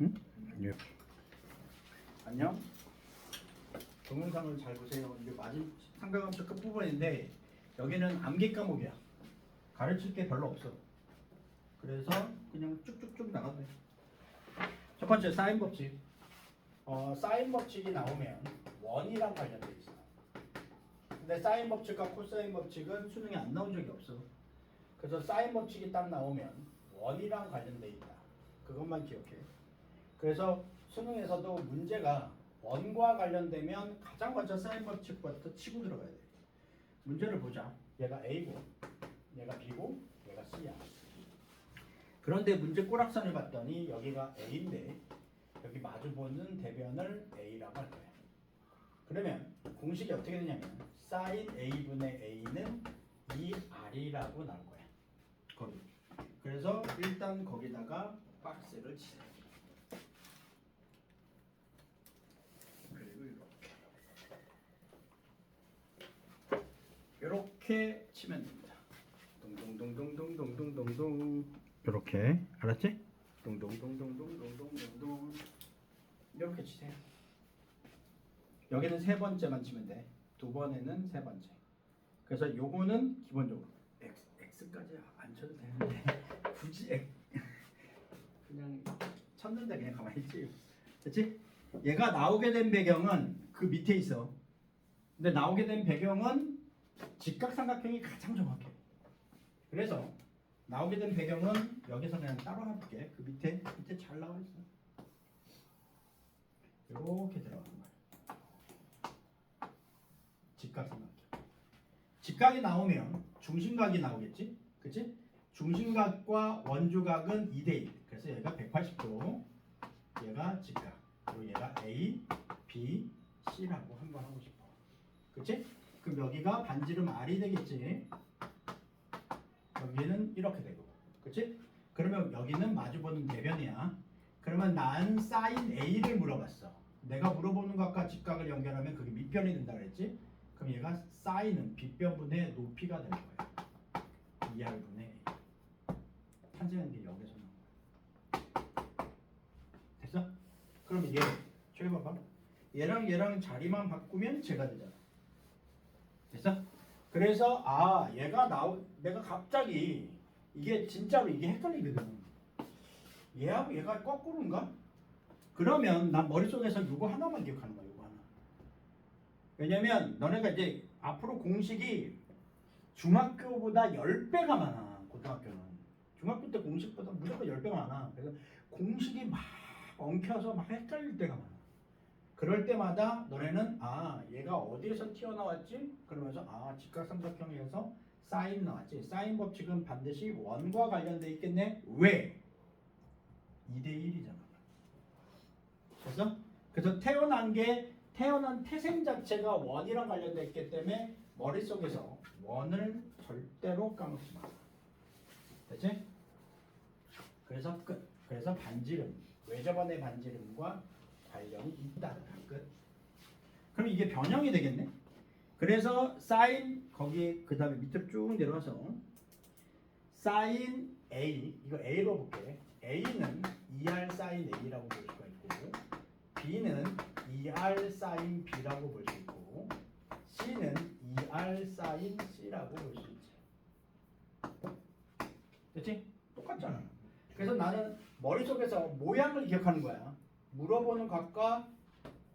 응? 예. 안녕. 동영상을 잘 보세요. 이게 마지막 삼각함수 끝부분인데 여기는 암기 과목이야. 가르칠 게 별로 없어. 그래서 그냥 쭉쭉쭉 나가도 돼. 첫 번째 사인 법칙. 사인 법칙이 나오면 원이랑 관련돼 있어. 근데 사인 법칙과 코사인 법칙은 수능에 안 나온 적이 없어. 그래서 사인 법칙이 딱 나오면 원이랑 관련돼 있다. 그것만 기억해. 그래서 수능에서도 문제가 원과 관련되면 가장 먼저 사인 법칙부터 치고 들어가야 돼. 문제를 보자. 얘가 A고 얘가 B고 얘가 C야. 그런데 문제 꼬락선을 봤더니 여기가 A인데 여기 마주보는 대변을 A라고 할 거야. 그러면 공식이 어떻게 되냐면 sin A분의 A는 2R이라고 나올 거야. 거기. 그래서 일단 거기다가 박스를 치세요. 그리고 이렇게 치면 됩니다. 동동동동동동동동동 이렇게 알았지? 동동동동동동동동 이렇게 치세요. 여기는 세 번째만 치면 돼. 두 번에는 세 번째. 그래서 요거는 기본적으로 X까지 안 쳐도 되는데 굳이 그냥 쳤는데 그냥 가만히 있지. 됐지? 얘가 나오게 된 배경은 그 밑에 있어. 근데 나오게 된 배경은 직각삼각형이 가장 정확해. 그래서 나오게 된 배경은 여기서 그냥 따로 해볼게. 그 밑에 잘 나와 있어. 이렇게 들어가는 거야. 직각삼각형. 직각이 나오면 중심각이 나오겠지? 그치? 중심각과 원주각은 2대1. 그래서 얘가 180도, 얘가 직각. 그리고 얘가 A, B, C라고 한번 하고 싶어. 그치? 그럼 여기가 반지름 R이 되겠지? 여기는 이렇게 되고. 그치? 그러면 여기는 마주보는 대변이야. 그러면 난 sin A를 물어봤어. 내가 물어보는 것과 직각을 연결하면 그게 밑변이 된다 그랬지? 그럼 얘가 sin은 빗변분의 높이가 될 거야. 2R분의 A. 탄생한 게 여기서 나온 거야. 됐어? 그럼 얘 조해봐봐. 얘랑 자리만 바꾸면 제가 되잖아. 됐어? 그래서 내가 갑자기 이게 진짜로 이게 헷갈리거든. 얘하고 얘가 거꾸로인가? 그러면 난 머릿속에서 이거 하나만 기억하는 거야. 이거 하나. 왜냐면 너네가 이제 앞으로 공식이 중학교보다 10배가 많아. 고등학교는. 중학교 때 공식보다 무조건 10배가 많아. 그래서 공식이 막 엉켜서 막 헷갈릴 때가 많아. 그럴 때마다 너네는 얘가 어디에서 튀어나왔지? 그러면서 직각삼각형에서 사인 나왔지. 사인 법칙은 반드시 원과 관련돼 있겠네. 왜? 2대1이잖아. 그래서 태어난 태생 자체가 원이랑 관련돼 있기 때문에 머릿속에서 원을 절대로 까먹지 마. 됐지? 그래서 끝. 그래서 반지름, 외접원의 반지름과 관련이 있다. 끝. 그럼 이게 변형이 되겠네. 그래서 sin 거기 그 다음에 밑으로 쭉 내려와서 sin A 이거 A로 볼게. A는 2R sin A라고 볼 수가 있고 B는 2R sin B라고 볼 수 있고 C는 2R sin C라고 볼 수 있지. 됐지? 똑같잖아. 그래서 나는 머릿속에서 모양을 기억하는 거야. 물어보는 각과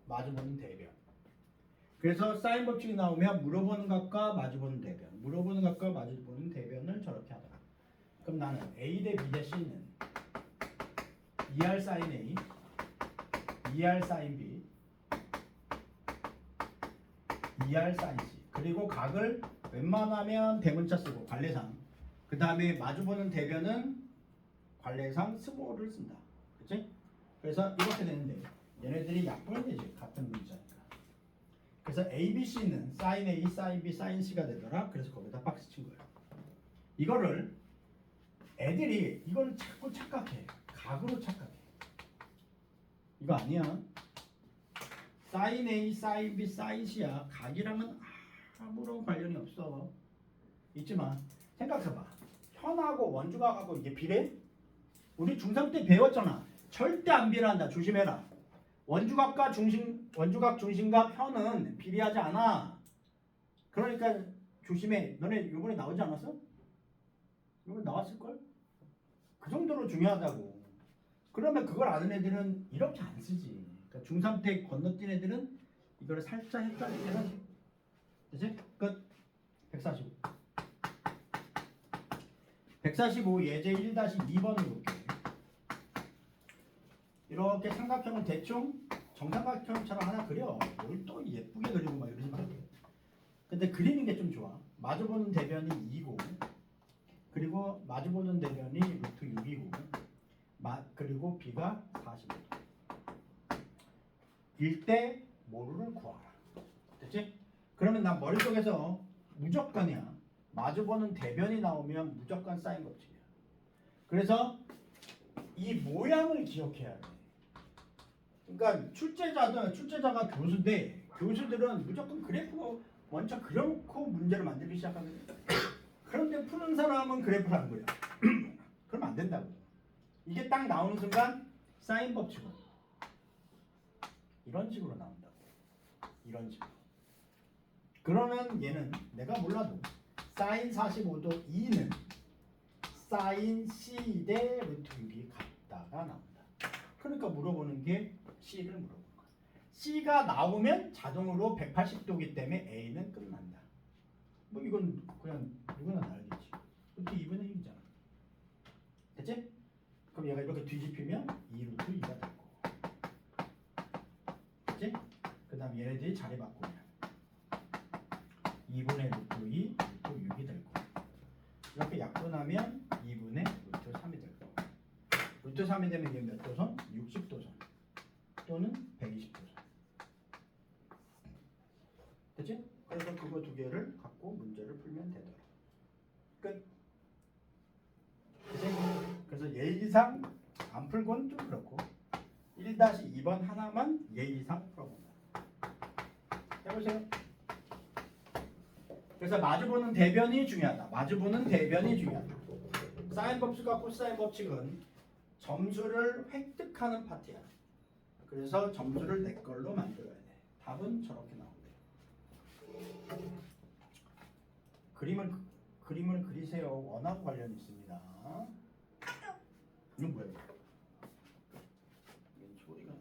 마주보는 대변. 그래서 사인 법칙이 나오면 물어보는 각과 마주보는 대변, 물어보는 각과 마주보는 대변을 저렇게 하더라. 그럼 나는 A 대 B 대 C는 2R sin A, 2R sin B, 2R sin C. 그리고 각을 웬만하면 대문자 쓰고 관례상. 그 다음에 마주보는 대변은 관례상 스몰을 쓴다. 그치? 그래서 이렇게 되는데 얘네들이 약분이 되지. 같은 문자니까. 그래서 A, B, C는 sin A, sin B, sin C가 되더라. 그래서 거기다 박스 친 거예요. 이거를 애들이 이걸 자꾸 착각해. 각으로 착각해. 이거 아니야. sin A, sin B, sin C야. 각이랑은 아무런 관련이 없어. 있지만 생각해봐. 현하고 원주각하고 이게 비례? 우리 중3 때 배웠잖아. 절대 안 비례한다. 조심해라. 원주각과 원주각 중심과 편은 비례하지 않아. 그러니까 조심해. 너네 이번에 나오지 않았어? 이번에 나왔을걸? 그 정도로 중요하다고. 그러면 그걸 아는 애들은 이렇게 안 쓰지. 그러니까 중3 때 건너뛴 애들은 이걸 살짝 헷갈리게 하지. 됐지? 끝. 145. 145 예제 1-2번을 볼게. 이렇게 삼각형을 대충 정삼각형처럼 하나 그려. 뭘 또 예쁘게 그리고 막 이러지 마. 근데 그리는 게 좀 좋아. 마주보는 대변이 2고 그리고 마주보는 대변이 루트 6이고 그리고 b가 45. 일대 모루를 구하라. 됐지? 그러면 난 머릿속에서 무조건이야. 마주보는 대변이 나오면 무조건 사인 법칙이야. 그래서 이 모양을 기억해야 돼. 그러니까 출제자가 교수인데 교수들은 무조건 그래프 먼저 그려놓고 문제를 만들기 시작하거든. 그런데 푸는 사람은 그래프를 안 그려. 그러면 안 된다고. 이게 딱 나오는 순간 사인 법칙은 이런 식으로 나온다고. 이런 식으로. 그러면 얘는 내가 몰라도 사인 45도 2는 사인 C 대 루트 6이 같다가 나온다. 그러니까 물어보는 게 C를 물어보는 거야. C가 나오면 자동으로 180도기 때문에 A는 끝난다. 뭐 이건 그냥 누구나 다 알겠지. 루트 2분의 1이잖아. 됐지? 그럼 얘가 이렇게 뒤집히면 2 루트 2가 될 거고. 됐지? 그 다음 얘네들이 자리 바꾸면 2분의 루트 2, 루트 6이 될 거고. 이렇게 약분하면 2분의 루트 3이 될 거고. 루트 3이 되면 이게 몇 도선? 60도선 또는 120도선. 됐지? 그래서 그거 두 개를 갖고 문제를 풀면 되더라. 끝. 그치? 그래서 예의상 안 풀고는 좀 그렇고 1-2번 하나만 예의상 풀어본다. 해보세요. 그래서 마주보는 대변이 중요하다. 마주보는 대변이 중요하다. 사인 법칙과 코사인 법칙은 점수를 획득하는 파트야. 그래서 점수를 내 걸로 만들어야 돼. 답은 저렇게 나온대. 그림을 그리세요. 원하고 관련 있습니다. 이건 뭐야? 이건 소리가.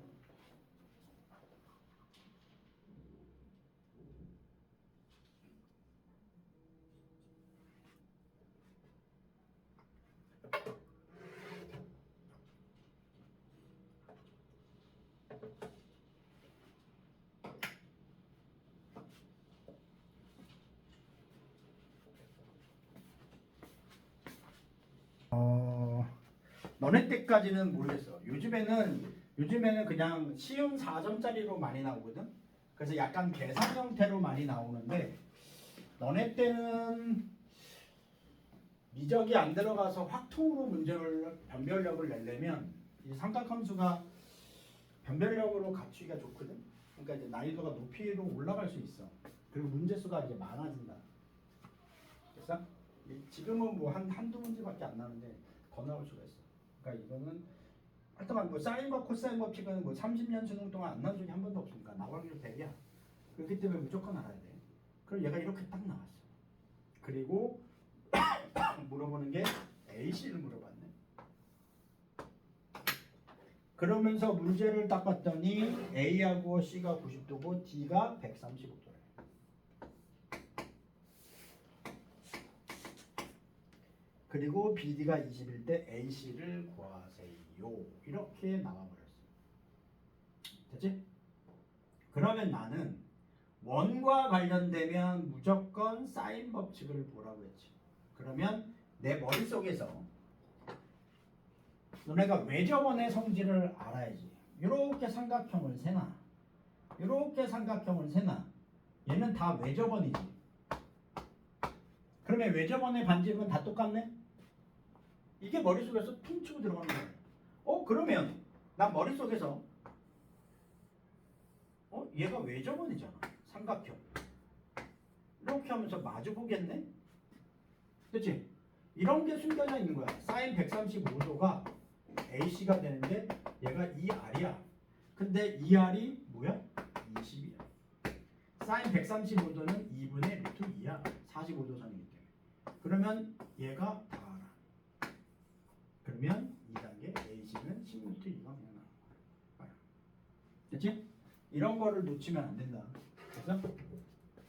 너네 때까지는 모르겠어. 요즘에는 그냥 쉬운 4점짜리로 많이 나오거든. 그래서 약간 계산 형태로 많이 나오는데 너네 때는 미적이 안 들어가서 확통으로 문제를 변별력을 내려면 이 삼각함수가 변별력으로 갖추기가 좋거든. 그러니까 이제 난이도가 높이로 올라갈 수 있어. 그리고 문제 수가 이제 많아진다. 그래서 지금은 뭐 한두 문제밖에 안 나는데 더 나올 수가 있어. 그러니까 이거는 하여튼 뭐 사인과 코사인 법칙은 뭐 30년 수능 동안 안 나온 적이 한 번도 없으니까 나올 확률 100이야. 그렇기 때문에 무조건 알아야 돼. 그럼 얘가 이렇게 딱 나왔어. 그리고 물어보는 게 AC를 물어봤네. 그러면서 문제를 딱 봤더니 A하고 C가 90도고 D가 135도래. 그리고 BD가 21대 AC를 구하세요. 이렇게 나와버렸어. 됐지? 그러면 나는 원과 관련되면 무조건 사인 법칙을 보라고 했지. 그러면 내 머릿속에서 너네가 외접원의 성질을 알아야지. 이렇게 삼각형을 세나 이렇게 삼각형을 세나 얘는 다 외접원이지. 그러면 외접원의 반지름은 다 똑같네? 이게 머릿속에서 퉁 치고 들어가는 거야. 그러면 난 머릿속에서 얘가 외접원이잖아. 삼각형. 이렇게 하면서 마주 보겠네? 그치? 이런 게 숨겨져 있는 거야. 사인 135도가 AC가 되는데 얘가 2R이야. 근데 2R이 뭐야? 20이야. 사인 135도는 2분의 루트 2야. 45도 선이기 때문에. 그러면 얘가 다 알아. 그러면 2단계 AC는 10루트 2가 그냥 나오는 거야. 됐지? 이런 거를 놓치면 안 된다.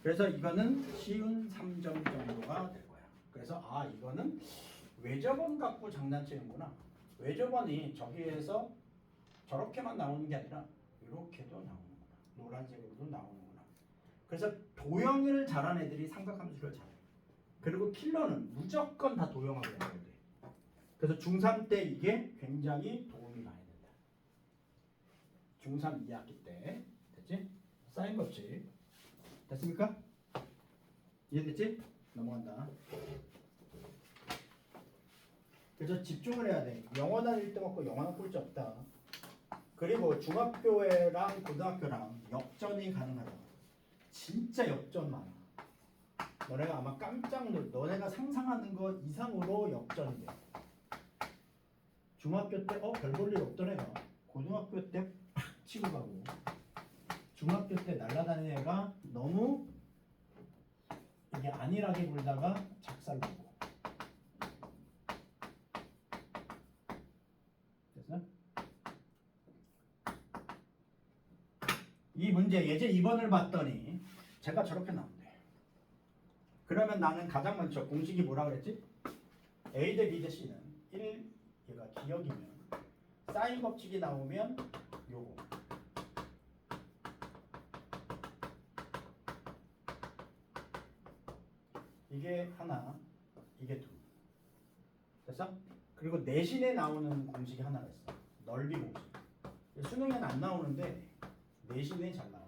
그래서 이거는 쉬운 3점 정도가 될 거야. 그래서 이거는 외접원 갖고 장난치는구나. 외접원이 저기에서 저렇게만 나오는 게 아니라 이렇게도 나오는구나. 노란색으로도 나오는구나. 그래서 도형을 잘한 애들이 삼각함수를 잘해. 그리고 킬러는 무조건 다 도형하고 연결돼. 그래서 중3 때 이게 굉장히 도움이 많이 된다. 중3 2학기 때. 됐지? 사인 법칙. 됐습니까? 이해됐지? 넘어간다. 그래서 집중을 해야 돼. 영어는 1등 없고 영어는 꼴찌 없다. 그리고 중학교랑 고등학교랑 역전이 가능하다. 진짜 역전 많아. 너네가 아마 깜짝 너네가 상상하는 거 이상으로 역전이 돼. 중학교 때 별 볼 일 없던 애가 고등학교 때 팍 치고 가고, 중학교 때 날아다니는 애가 너무 이게 안일하게 굴다가 작살나고. 됐어? 이 문제 예제 2번을 봤더니 제가 저렇게 나온대. 그러면 나는 가장 먼저 공식이 뭐라 그랬지? A 대 B 대 C는 1, 얘가 기억이면 사인 법칙이 나오면 요거. 이게 하나, 이게 둘. 됐어? 그리고 내신에 나오는 공식이 하나가 있어. 넓이 공식. 수능에는 안 나오는데 내신에 잘 나와.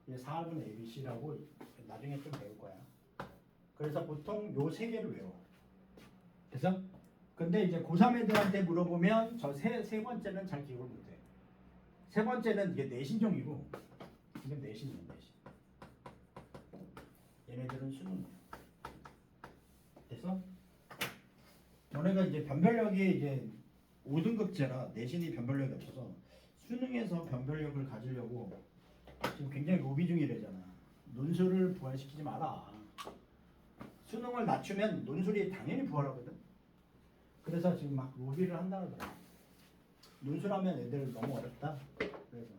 이게 4분의 ABC라고 나중에 좀 배울 거야. 그래서 보통 요 세 개를 외워. 됐어? 근데 이제 고3 애들한테 물어보면 저 세 번째는 잘 기억을 못해. 세 번째는 이게 내신형이고, 이게 내신이야, 내신. 얘네들은 수능이야. 됐어? 너네가 이제 변별력이 이제 5등급제라 내신이 변별력이 없어서 수능에서 변별력을 가지려고 지금 굉장히 로비 중이래잖아. 논술을 부활시키지 마라. 수능을 낮추면 논술이 당연히 부활하거든. 그래서 지금 막 로비를 한다 그러더라. 논술하면 애들 너무 어렵다. 그래서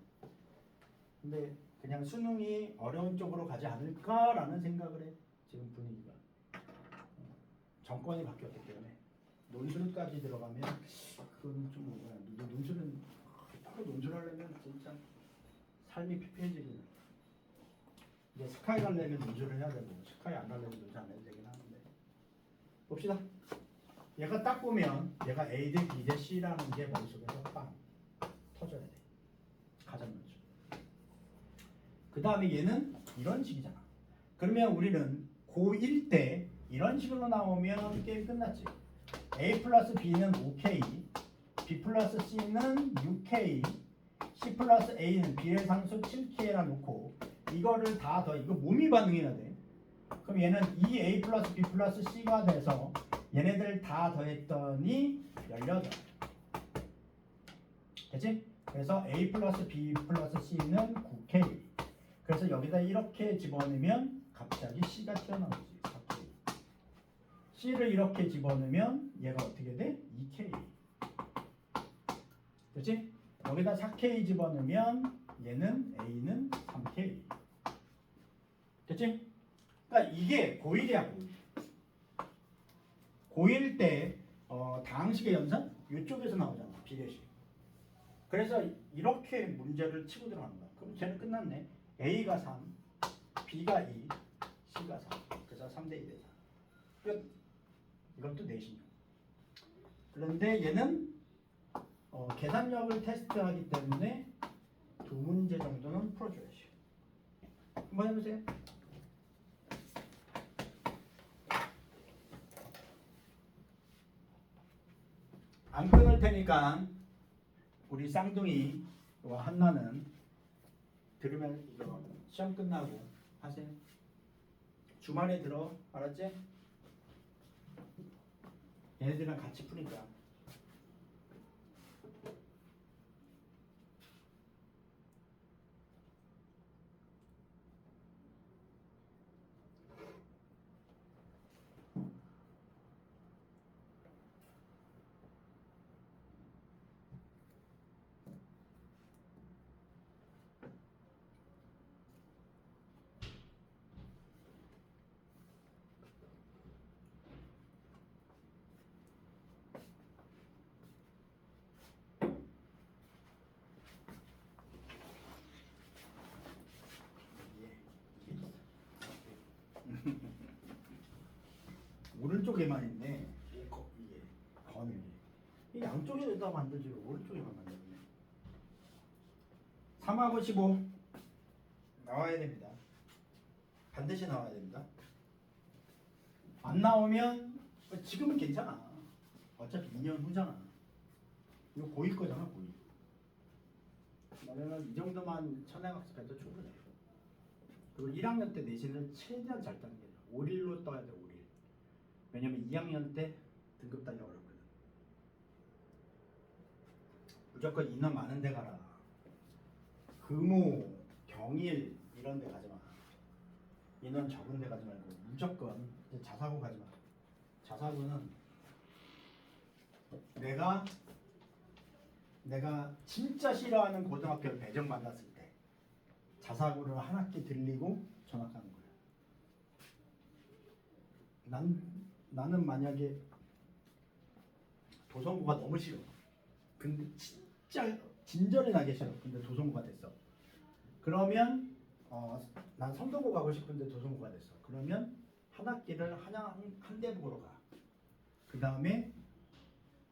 근데 그냥 수능이 어려운 쪽으로 가지 않을까라는 생각을 해. 지금 분위기가 정권이 바뀌었기 때문에 논술까지 들어가면 그건 좀 뭐야. 논술은 따로 논술하려면 진짜 삶이 피폐해지긴. 이제 스카이 가려면 논술을 해야 되고 스카이 안 가려면 논술 안 해도 되긴 하는데 봅시다. 얘가 딱 보면 얘가 A 대 B 대 C라는 게 머릿속에서 빵 터져야 돼. 가장 먼저. 그 다음에 얘는 이런 식이잖아. 그러면 우리는 고1 때 이런 식으로 나오면 게임 끝났지. A 플러스 B는 5K, B 플러스 C는 6K, C 플러스 A는 B의 상수 7K라 놓고 이거를 다 더 이거 몸이 반응해야 돼. 그럼 얘는 2A 플러스 B 플러스 C가 돼서 얘네들 다 더했더니 18. 됐지? 그래서 A 플러스 B 플러스 C는 9K. 그래서 여기다 이렇게 집어넣으면 갑자기 C가 튀어나오지. 4K. C를 이렇게 집어넣으면 얘가 어떻게 돼? 2K. 됐지? 여기다 4K 집어넣으면 얘는 A는 3K. 됐지? 그러니까 이게 고1이야, 고1. 고1 때 다항식의 연산? 이쪽에서 나오잖아, 비례식. 그래서 이렇게 문제를 치고 들어가는 거야. 그럼 쟤는 끝났네. A가 3, B가 2, C가 4. 그래서 3대 2대 4. 끝. 이것도 내신형. 그런데 얘는 계산력을 테스트하기 때문에 두 문제 정도는 풀어줘야지. 한번 해보세요. 안 끊을 테니까 우리 쌍둥이와 한나는 들으면 이거 시험 끝나고 하세요. 주말에 들어. 알았지? 얘네들이랑 같이 푸니까. 오른쪽에만 있네. 이게 건을 이 양쪽에다 만들지 왜 오른쪽에만 만들었네. 3하고 15 나와야 됩니다. 반드시 나와야 됩니다. 안 나오면 지금은 괜찮아. 어차피 2년 후잖아. 이거 고2 거잖아, 고2. 너네는 이 정도만 천행학습해도 충분해. 그리고 1학년 때 내신을 최대한 잘 따는 게 5일로 떠야 돼, 5일. 왜냐면 2학년 때 등급 따기 어렵거든. 무조건 인원 많은 데 가라. 금호, 경일 이런 데 가지 마. 인원 적은 데 가지 말고 무조건 이제 자사고 가지 마. 자사고는 내가 진짜 싫어하는 고등학교를 배정받았을 때 자사고를 한 학기 들리고 전학하는 거야. 나는 만약에 도성고가 너무 싫어. 근데 진짜 진절이 나게 싫어. 근데 도성고가 됐어. 그러면 난 성동고 가고 싶은데 도성고가 됐어. 그러면 한 학기를 한 대보러 가. 그 다음에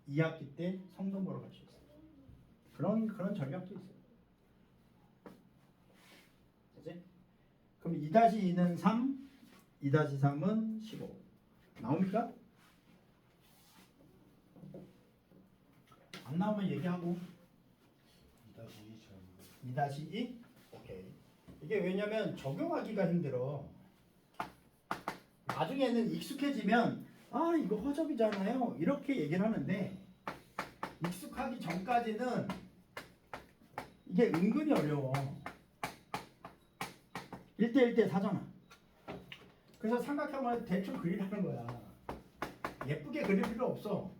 2학기 때 성동고로 갈 수 있어. 그런 전략도 있어. 그치? 그럼 2-2는 3, 2-3은 15. 나옵니까? 안 나오면 얘기하고. 2-2? 오케이. 이게 왜냐면 적용하기가 힘들어. 나중에는 익숙해지면 이거 허접이잖아요 이렇게 얘기를 하는데 익숙하기 전까지는 이게 은근히 어려워. 1대1대 4잖아. 그래서 삼각형을 대충 그리라는 거야. 예쁘게 그릴 필요 없어.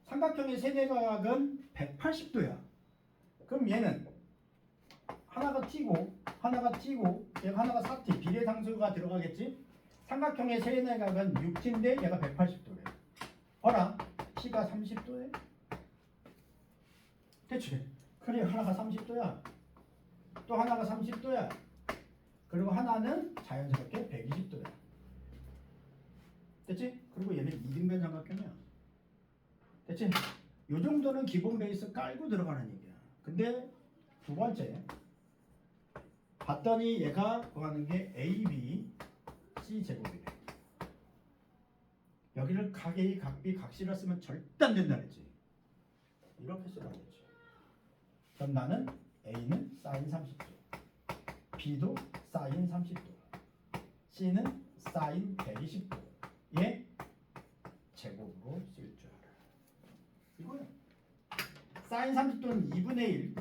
삼각형의 세대각은 180도야. 그럼 얘는 하나가 t고 하나가 t고 얘가 하나가 4t 비례상수가 들어가겠지. 삼각형의 세대각은 6t인데 얘가 180도래. 어라 t가 30도에 대체 그래 하나가 30도야 또 하나가 30도야 그리고 하나는 자연스럽게 120도야. 됐지? 그리고 얘는 이등변 삼각형이야. 됐지? 요 정도는 기본 베이스 깔고 들어가는 얘기야. 근데 두 번째 봤더니 얘가 구하는 게 AB C 제곱이래. 여기를 각 A, 각 B, 각 C를 쓰면 절대 안 된다 그랬지. 이렇게 쓰라고 했지. 그럼 나는 A는 사인 30도, B도 사인 30도, C는 사인 120도의 제곱으로 쓸 줄 알아. 이거야. 사인 30도는 2분의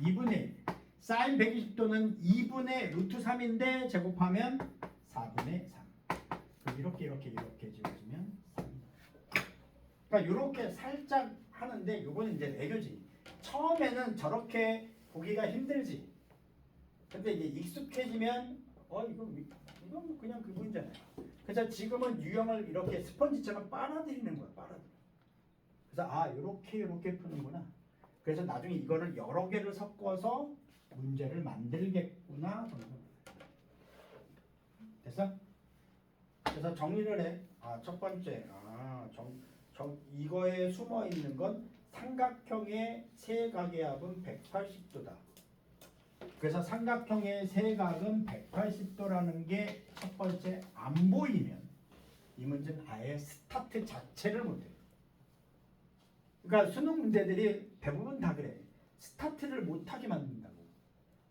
1, 사인 120도는 2분의 루트 3인데 제곱하면 4분의 3. 그럼 이렇게 지워지면 3. 그러니까 이렇게 살짝 하는데 요거는 이제 애교지. 처음에는 저렇게 보기가 힘들지. 근데 이제 익숙해지면 이건 그냥 그 문제잖아요. 그래서 지금은 유형을 이렇게 스펀지처럼 빨아들이는 거야. 빨아들여. 그래서 이렇게 푸는구나. 그래서 나중에 이거를 여러 개를 섞어서 문제를 만들겠구나. 됐어? 그래서 정리를 해. 첫 번째. 이거에 숨어 있는 건 삼각형의 세각의 합은 180도다. 그래서 삼각형의 세각은 180도라는 게 첫 번째 안 보이면 이 문제는 아예 스타트 자체를 못해. 그러니까 수능 문제들이 대부분 다 그래. 스타트를 못하게 만든다고.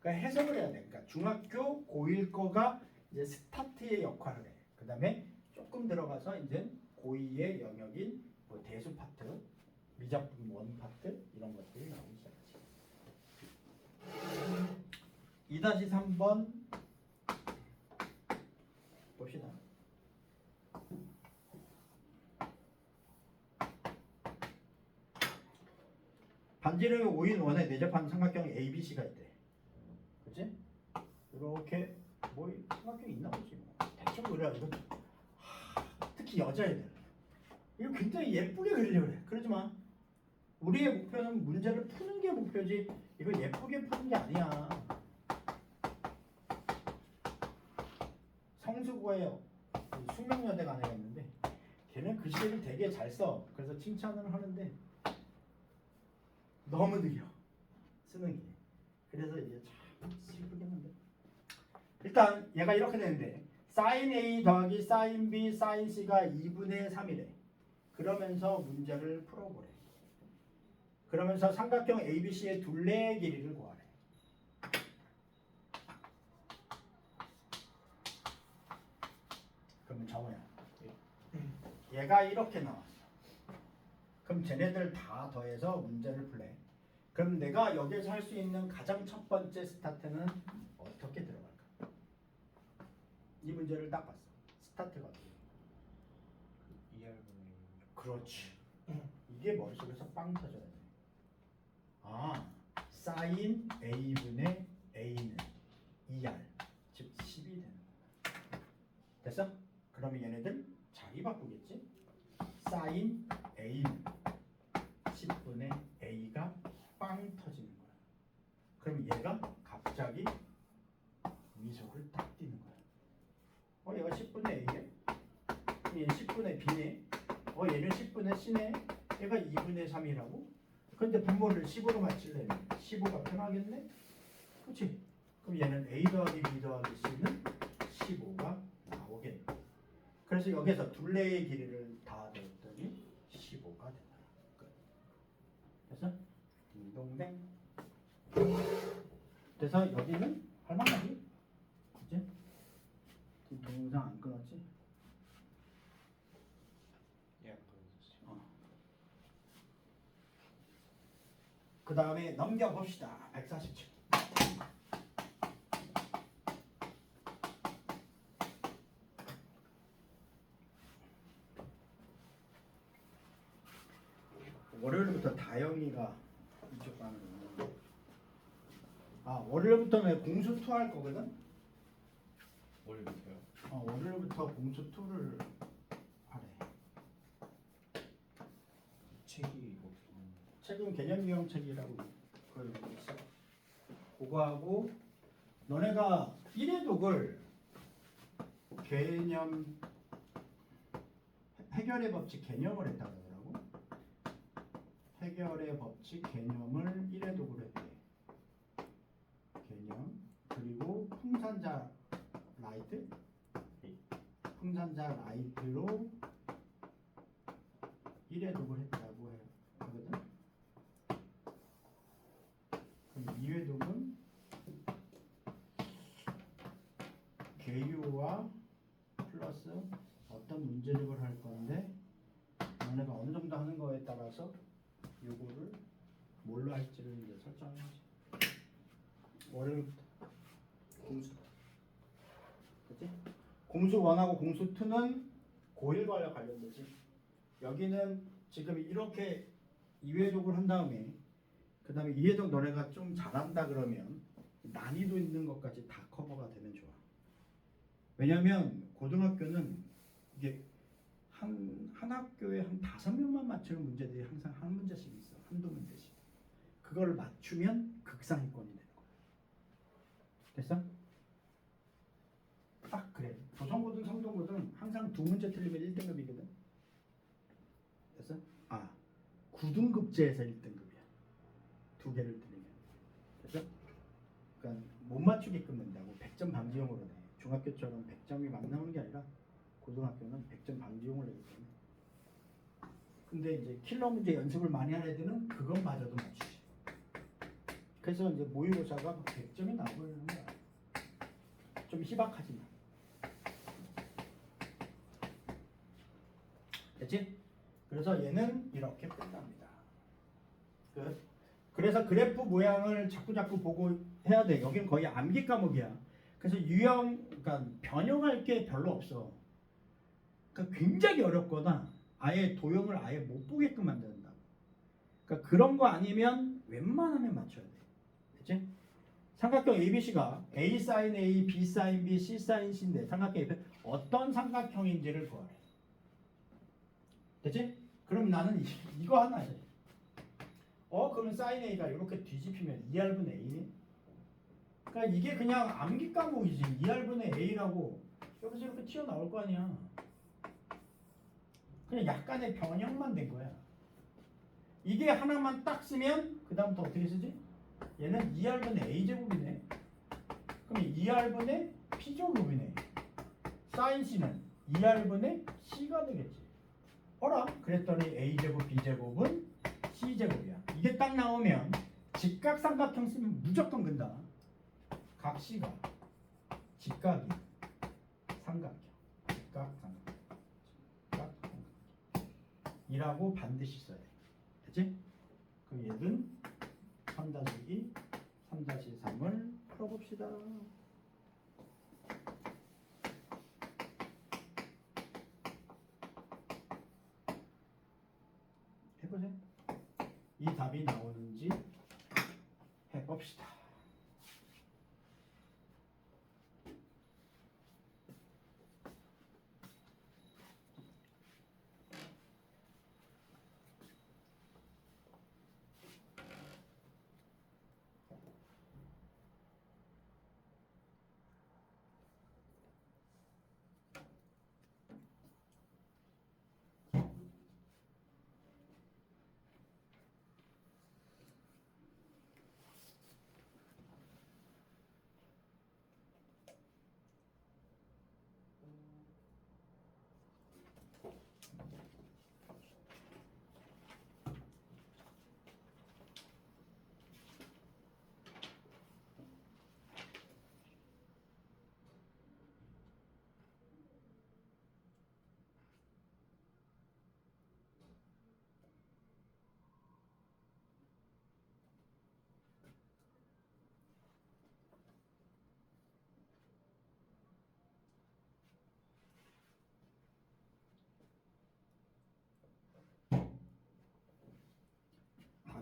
그러니까 해석을 해야 돼. 그러니까 중학교 고1 거가 이제 스타트의 역할을 해. 그 다음에 조금 들어가서 이제 고2의 영역인 뭐 대수 파트, 미적분 원 파트 이런 것들이 나오기 시작하지. 2-3번 봅시다. 반지름이 5인 원에 내접하는 삼각형 ABC가 있대. 그치? 이렇게 삼각형이 있나 보지. 대충 그려. 특히 여자애들 이거 굉장히 예쁘게 그리려고 그래. 그러지 마. 우리의 목표는 문제를 푸는 게 목표지 이거 예쁘게 푸는 게 아니야. 성수고에 숙명여대가 하나 있는데 너무 느려 쓰는 게. 그래서 이게 참 슬프겠는데. 일단 얘가 이렇게 되는데 sin A 더하기 sin B sin C가 2분의 3이래. 그러면서 문제를 풀어보래. 그러면서 삼각형 ABC의 둘레의 길이를 구하래. 그러면 정우야, 얘가 이렇게 나왔어. 그럼 쟤네들 다 더해서 문제를 풀래. 그럼 내가 여기서 할 수 있는 가장 첫 번째 스타트는 어떻게 들어갈까? 이 문제를 딱 봤어. 스타트가 어떻게? 그렇지. 이게 머릿속에서 빵 터져야 돼. 아, sin A분의 A는 2R, 즉 10이 되는 거야. 됐어? 그러면 얘네들 자리 바꾸겠지? sin A는 10분의 A가 빵 터지는 거야. 그럼 얘가 갑자기 미소를 딱 띄는 거야. 얘가 10분의 A네? 얘는 10분의 B네? 얘는 10분의 C네? 얘가 2분의 3이라고? 근데 분모를 10으로 맞추려면 15가 편하겠네? 그치? 그럼 얘는 A 더하기 B 더하기 C는 15가 나오겠네. 그래서 여기서 둘레의 길이를 다 넣었더니 15가 된다. 끝. 됐어? 딩동댕. 그래서 여기는 할만하지? 그치? 동영상 안 끊었지? 그 다음에 넘겨봅시다. 147. 월요일부터 다영이가 이쪽 가는 거구나. 월요일부터는 공수2 할 거거든? 월요일부터요? 월요일부터 공수2를 하래. 책이 책은 개념 유형 책이라고 그걸 있어. 그거하고 너네가 1회 독을 개념 해결의 법칙 개념을 했다고 하더라고. 해결의 법칙 개념을 1회 독을 했대. 개념 그리고 풍산자 라이트 라이트로 1회 독을 했다고 해. 하거든. 그럼 2회 독은 개요와 플러스 어떤 문제집을 할 건데 너네가 어느 정도 하는 거에 따라서 요거를 뭘로 할지를 이제 설정해야지. 월요일부터 공수. 그치? 공수 1하고 공수 2는 고1과와 관련되지. 여기는 지금 이렇게 2회독을 한 다음에 그 다음에 2회독 너네가 좀 잘한다 그러면 난이도 있는 것까지 다 커버가 되면 좋아. 왜냐면 고등학교는 이게 한 학교에 한 5명만 맞추는 문제들이 항상 한 문제씩 있어. 한두 문제씩. 그걸 맞추면 극상위권이 되는 거야. 됐어? 딱 그래. 조선고등, 성동고등 항상 2문제 틀리면 1등급이거든. 됐어? 9등급제에서 1등급이야. 2개를 틀리면. 됐어? 그러니까 못 맞추게끔 된다고. 100점 방지용으로 돼. 중학교처럼 100점이 막 나오는 게 아니라 고등학교는 100점 방지용을 내기 때문에. 근데 이제 킬러 문제 연습을 많이 하는 애들은 그것마저도 맞추지. 그래서 이제 모의고사가 100점이 나오는 거야. 좀 희박하지만. 됐지? 그래서 얘는 이렇게 끝납니다. 끝. 그래서 그래프 모양을 자꾸 보고 해야 돼. 여기는 거의 암기 과목이야. 그래서 그러니까 변형할 게 별로 없어. 그러니까 굉장히 어렵거나 아예 도형을 아예 못 보게끔 만든다. 그러니까 그런 거 아니면 웬만하면 맞춰야 돼. 됐지? 삼각형 ABC가 A sin A, B sin B, C sin C인데 삼각형 AB 어떤 삼각형인지를 구하래. 됐지? 그럼 나는 이거 하나 해. 그러면 sin A가 이렇게 뒤집히면 2R분의 A네? 그러니까 이게 그냥 암기 과목이지. 2R분의 A라고 여기서 이렇게 튀어나올 거 아니야. 그냥 약간의 변형만 된 거야. 이게 하나만 딱 쓰면 그 다음부터 어떻게 쓰지? 얘는 2R분의 A제곱이네. 그럼 2R분의 P제곱이네. 사인 C는 2R분의 C가 되겠지. 어라? 그랬더니 A제곱 B제곱은 C제곱이야. 이게 딱 나오면 직각삼각형 쓰면 무조건 근다. 각 C가 직각이 삼각형. 직각삼각형이라고 반드시 써야 돼. 됐지? 그럼 얘는 3-2, 3-3을 풀어봅시다. 해보세요. 이 답이 나오는지 해봅시다.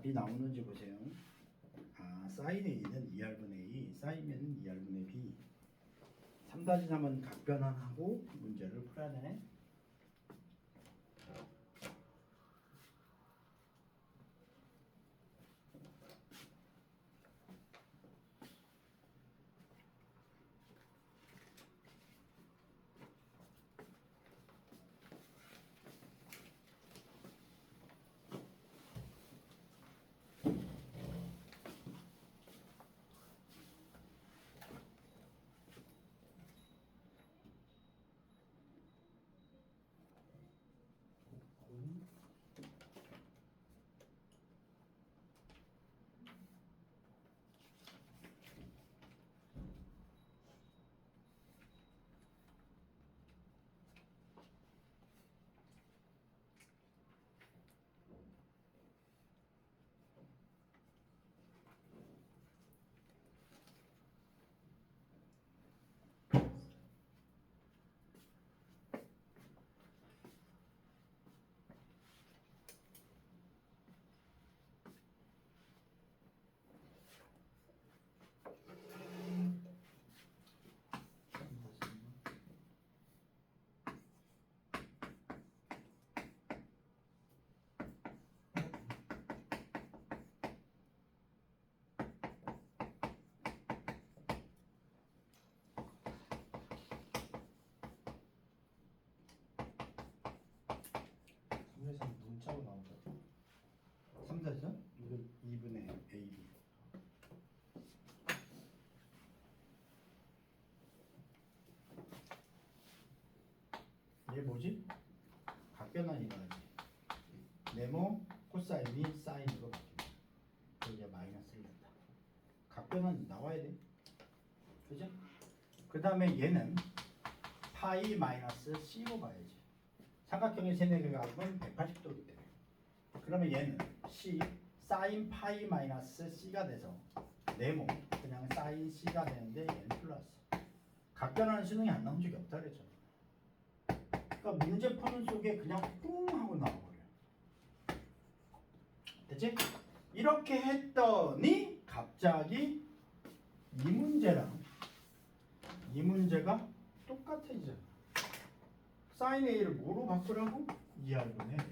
답이 나오는지 보세요. 아, 사인 A는 2R분의 A, 사인은 2R분의 B. 3-3은 각변환하고 문제를 풀어야 되네. 문자로 나온다. 3-3? 이거 2분의 AB. 얘 뭐지? 각변환이라 하지. 네모 코사인이 사인으로 바뀝니다. 여기가 마이너스를 낸다. 각변환 나와야 돼. 그죠? 그 다음에 얘는 파이 마이너스 C로 봐야지. 삼각형의 세네각은 180도이기 때문에. 그러면 얘는 C 사인 파이 마이너스 C가 돼서 네모 그냥 사인 C가 되는데 얘는 플러스. 각변하는 수능이 안 나온 적이 없다 그랬죠. 그러니까 문제 푸는 속에 그냥 뿡 하고 나와버려. 됐지? 이렇게 했더니 갑자기 이 문제가 똑같아지잖아. 사인 A를 뭐로 바꾸라고? 2R분의 A.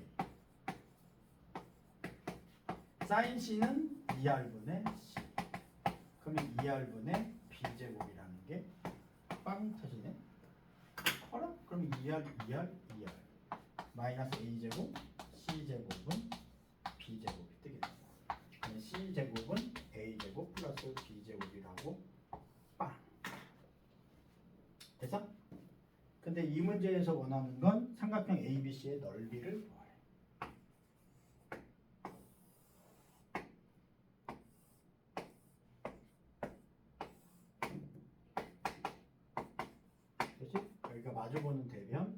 사인 C는 2R분의 C. 그러면 2R분의 B제곱이라는 게 빵 터지네. 어라? 그럼 2R 마이너스 A제곱 C제곱은 B제곱이 뜨게 됩니다. 그러면 C C제곱은 A제곱 플러스 B제곱이라고 빵. 됐어? 근데 이 문제에서 원하는 건 삼각형 ABC의 넓이를 구하래. 그렇지? 여기가 마주보는 대변,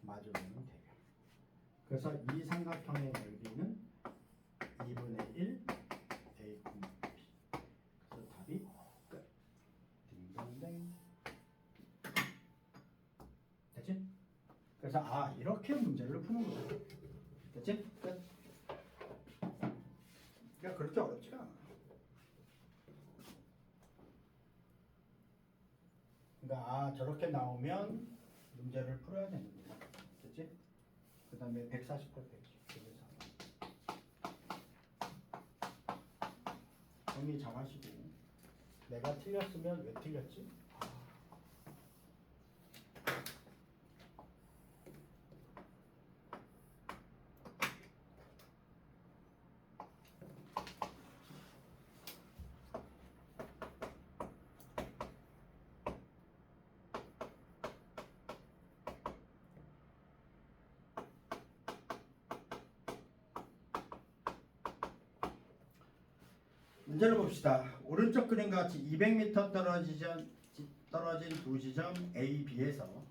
마주보는 대변. 그래서 이 삼각형의 넓이는 2분의 1 A, B. 그래서 답이 끝. 딩동댕. 됐지? 그래서 이렇게 문제를 푸는 거야. 됐지? 끝. 그러니까 그렇게 어렵지가 않아. 그러니까 저렇게 나오면 문제를 풀어야 되는 거야. 됐지? 그 다음에 148페이지. 정리 잘 하시고. 내가 틀렸으면 왜 틀렸지? 문제를 봅시다. 오른쪽 그림과 같이 200m 떨어진 두 지점 A, B에서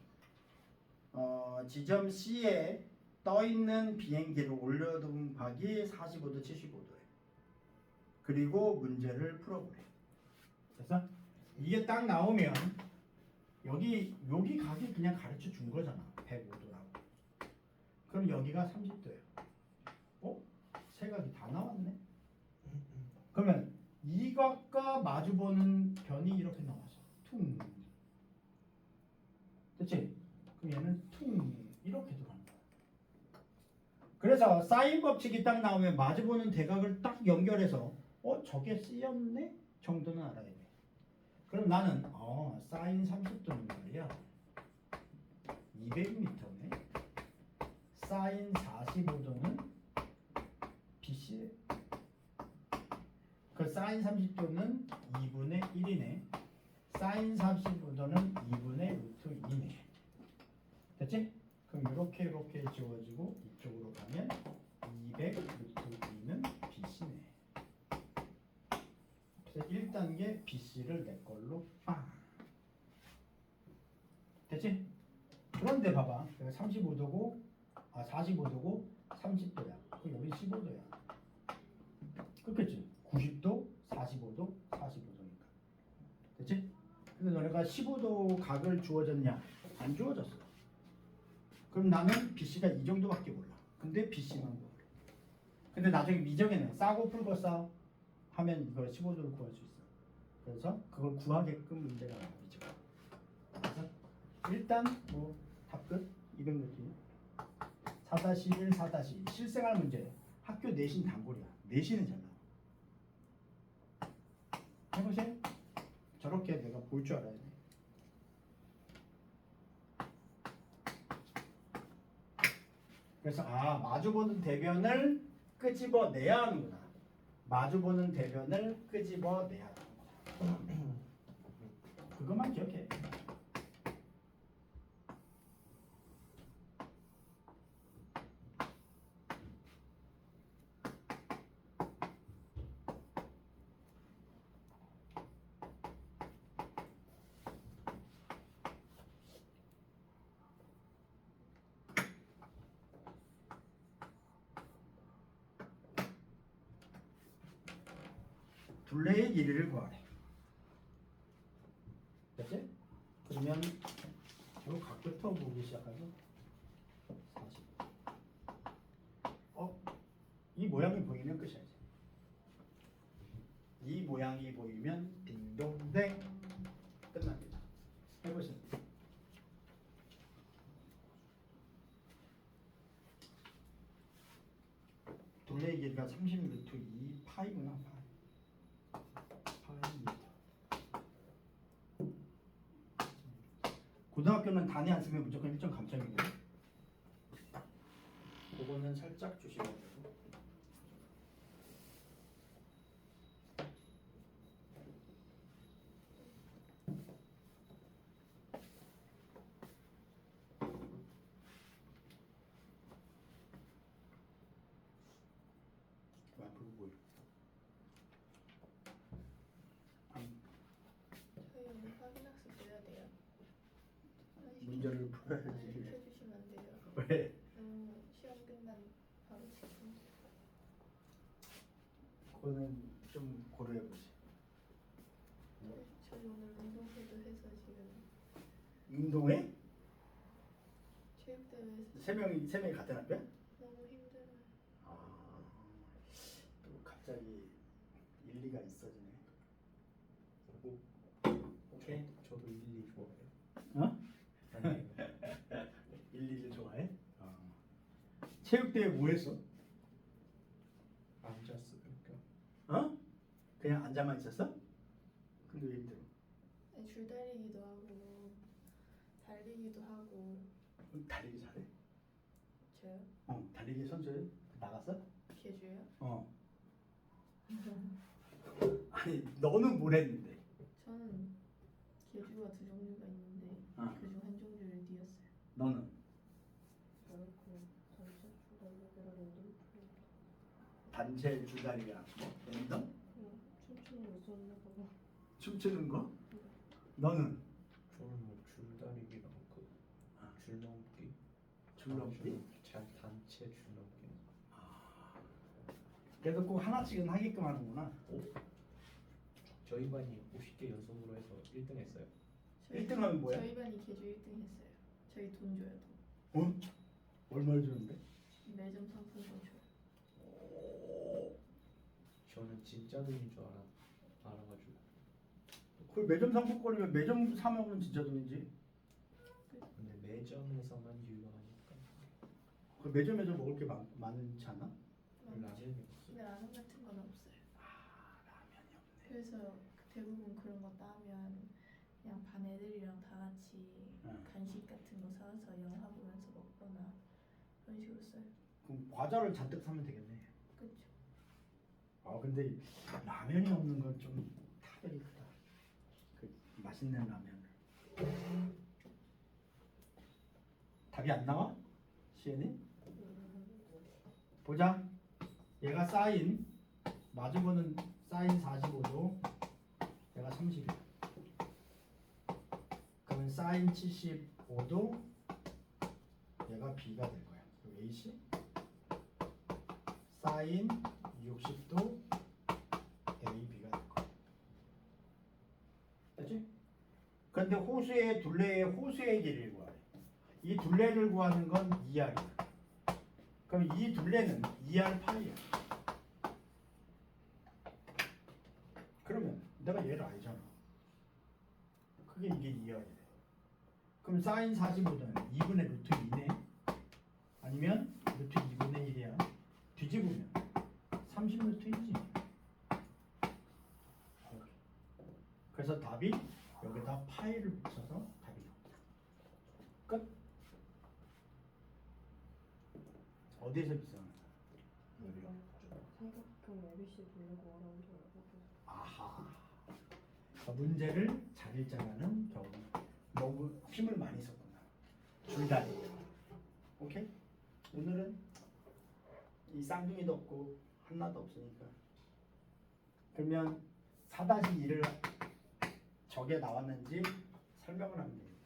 지점 C에 떠있는 비행기를 올려둔 각이 45도, 75도예요. 그리고 문제를 풀어보래. 그래서 이게 딱 나오면 여기 각이 그냥 가르쳐 준 거잖아. 105도라고. 그럼 여기가 30도예요. 세 각이 다 나왔네. 그러면 이 각과 마주보는 변이 이렇게 나와서 퉁. 그치? 그럼 얘는 퉁 이렇게 들어가는 거야. 그래서 사인 법칙이 딱 나오면 마주보는 대각을 딱 연결해서 저게 C였네? 정도는 알아야 돼. 그럼 나는 사인 30도는 말이야 200m네. 사인 45도는 BC. 그 사인 30도는 2분의 1이네. 사인 45도는 2분의 루트 2네. 됐지? 그럼 이렇게 지워지고 이쪽으로 가면 200 루트 2는 BC네. 그래서 1단계 BC를 내 걸로 빵. 됐지? 그런데 봐봐. 여기 35도고 45도고 30도야. 그럼 여기 15도야. 그렇겠지? 90도, 45도, 45도니까. 됐지? 근데 너네가 15도 각을 주어졌냐? 안 주어졌어. 그럼 나는 BC가 이 정도밖에 몰라. 근데 BC만 몰라. 근데 나중에 미정에는 싸고 풀고 싸 하면 이걸 15도를 구할 수 있어. 그래서 그걸 구하게끔 문제가 나와. 미정. 그래서 일단 답 끝. 200루트 4-1, 4-2 실생활 문제. 학교 내신 단골이야. 내신은 잘 나와. 해보세요. 저렇게 내가 볼 줄 알아야 돼. 그래서 마주보는 대변을 끄집어내야 하는구나. 마주보는 대변을 끄집어내야 하는구나. 그것만 기억해. 둘레의 길이를 구하래. 됐지? 그러면 저 각부터 보기 시작하죠. 40. 이 모양이 보이면 끝이야. 이 모양이 보이면 딩동댕 끝납니다. 해보세요. 둘레의 길이가 30루트 2 파이구나. 고등학교는 단위 안 쓰면 무조건 1점 감점이고 그거는 살짝 주시면 되고 문제를 풀어야지. 시켜주시면 안 돼요. 왜? 시험 끝난 바로 지금. 그거는 좀 고려해보지. 저희 오늘 운동회도 해서 지금 운동회? 체육대회에서 세 명이 같은 학교야? 너무 힘들어요. 아, 또 갑자기 일리가 있어지네. 오케이. 저도 일리 좋아해요. 어? 아니에요. 일리를 좋아해? 체육대회 뭐 했어? 앉았으니까. 어? 그냥 앉아만 있었어? 근데 왜 힘들어? 줄다리기도 하고 달리기도 하고. 달리기 잘해? 저요? 달리기 선수 나갔어? 개주요? 아니 너는 뭘 했는데? 저는 개주가 두 종류가 있는데 그중 한 종류를 뛰었어요. 너는? 저는 단체 줄다리기랑 랜덤플레이. 단체 줄다리기랑 뭐? 랜덤? 춤추는 거 썼나 봐봐. 춤추는 거? 너는? 저는 뭐 줄다리기랑 그 줄넘기. 줄넘기? 단체 줄넘기. 그래도 꼭 하나씩은 하게끔 하는구나. 저희 반이 50개 연속으로 해서 1등 했어요. 1등 하면 뭐야? 저희 반이 개주 1등 했어요. 저희 돈 줘요 돈. 어? 얼마를 주는데? 매점 상품권 줘요. 저는 진짜 돈인 줄 알아가지고. 그 매점 상품권이면 매점 사 먹으면 진짜 돈이지. 근데 매점에서만 유효하니까. 그 매점에서 먹을 게 많지 않아? 라면이 없어요. 근데 라면 같은 건 없어요. 라면이 없네. 그래서 대부분 그런 거 따면 그냥 반 애들이랑 다 같이 간식 같은 거 사와서 영화 보면서 먹거나 그런 식으로 써요. 그럼 과자를 잔뜩 사면 되겠네. 그렇죠. 근데 라면이 없는 건 좀 타격이 크다. 그 맛있는 라면. 답이 안 나와? 시연이? 보자. 얘가 사인 마주보는 사인 45도. 얘가 30이야. 그러면 사인 75도. 얘가 B가 될 거야. 그럼 AC 사인 60도 AB가 될 거야. 됐지? 그런데 호수의 둘레의 호수의 길이를 구하래. 이 둘레를 구하는 건 2R이야. 그럼 이 둘레는 2R 파이야. 그러면 내가 얘를 알잖아. 그게 이게 2R이래. 그럼 사인 45도는 2분의 루트 2네. 아니면 루트 2분의 1이야. 뒤집으면 30 루트 1이지. 그래서 답이 여기다 파이를 붙여서 답이 나옵니다. 끝. 어디에서 비싸나? 삼각형 ABC 돌리고 어려운 줄 알고. 아하. 문제를 잘 읽자라는 경우. 너무 힘을 많이 썼구나. 줄다리. 오케이? 오늘은 이 쌍둥이도 없고 하나도 없으니까. 그러면 4-2를 저게 나왔는지 설명을 하면 되겠네.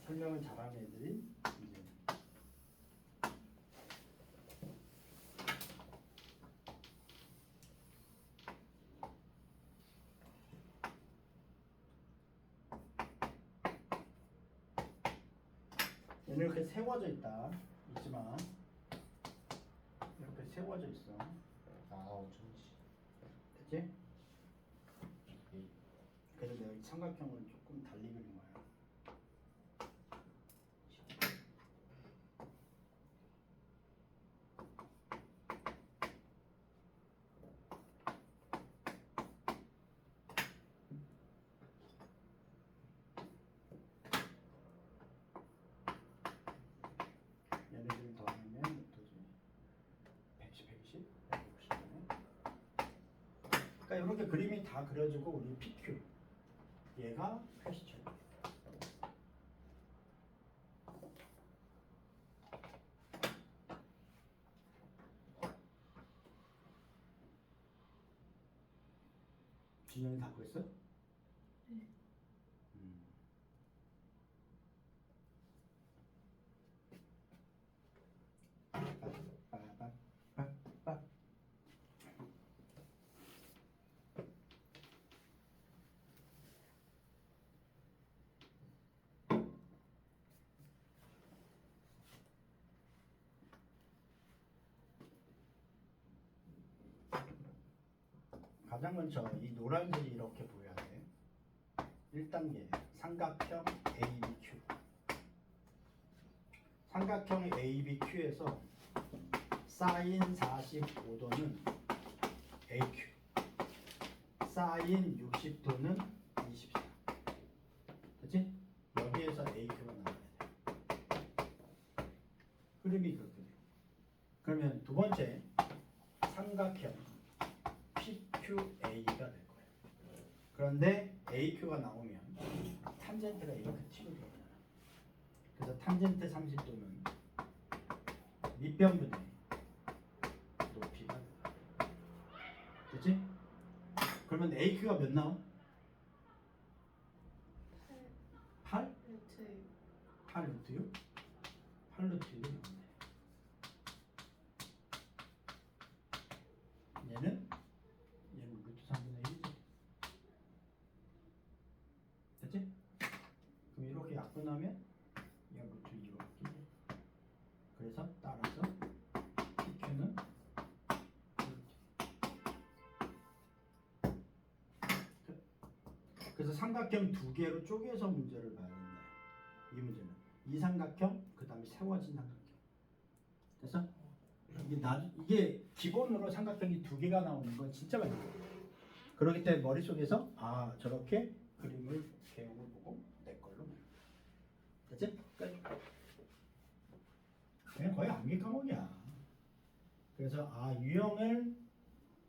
설명을 잘하는 애들이 이제 얘는 이렇게 세워져 있다. 있지만 이렇게 세워져 있어. 어쩐지. 됐지? 그래서 내가 이 삼각형을 조금 달리 그린 거야. 얘네들 더하면 몇 도지? 110, 120, 160이네. 그러니까 이렇게 그림이 다 그려지고 우리 PQ 얘가 퀘스천. 진영이 다 구했어? 네. 가장 먼저 이 노란색이 이렇게 보여야 돼. 1단계 삼각형 ABQ. 삼각형 ABQ에서 사인 45도는 AQ, 사인 60도는 24. 그치? 여기에서 AQ가 나와야 돼. 흐름이 그렇게 돼. 그러면 두 번째 삼각형 PQA가 될 거예요. 그런데 AQ가 나오면 탄젠트가 이렇게 튀고 들어가잖아. 그래서 탄젠트 30도는 밑변분의 높이가 돼요. 그치? 그러면 AQ가 몇 나와? 8? 루트 8 루트 6? 8 루트 6이 나오네. 얘는 루트 3분의 1이지. 됐지? 그럼 이렇게 약분하면 얘가 루트 2로 바뀌지. 그래서 따라서 PQ는 그래서 삼각형 두 개로 쪼개서 문제를 봐야 된다. 이 문제는 이 삼각형 그 다음에 세워진 삼각형. 됐어? 이게 기본으로 삼각형이 두 개가 나오는 건 진짜 많이 돼요. 그렇기 때문에 머릿속에서 아 저렇게 그림을 개형을 보고 내 걸로 됐지? 끝. 그냥 거의 암기 과목이야. 그래서 아 유형을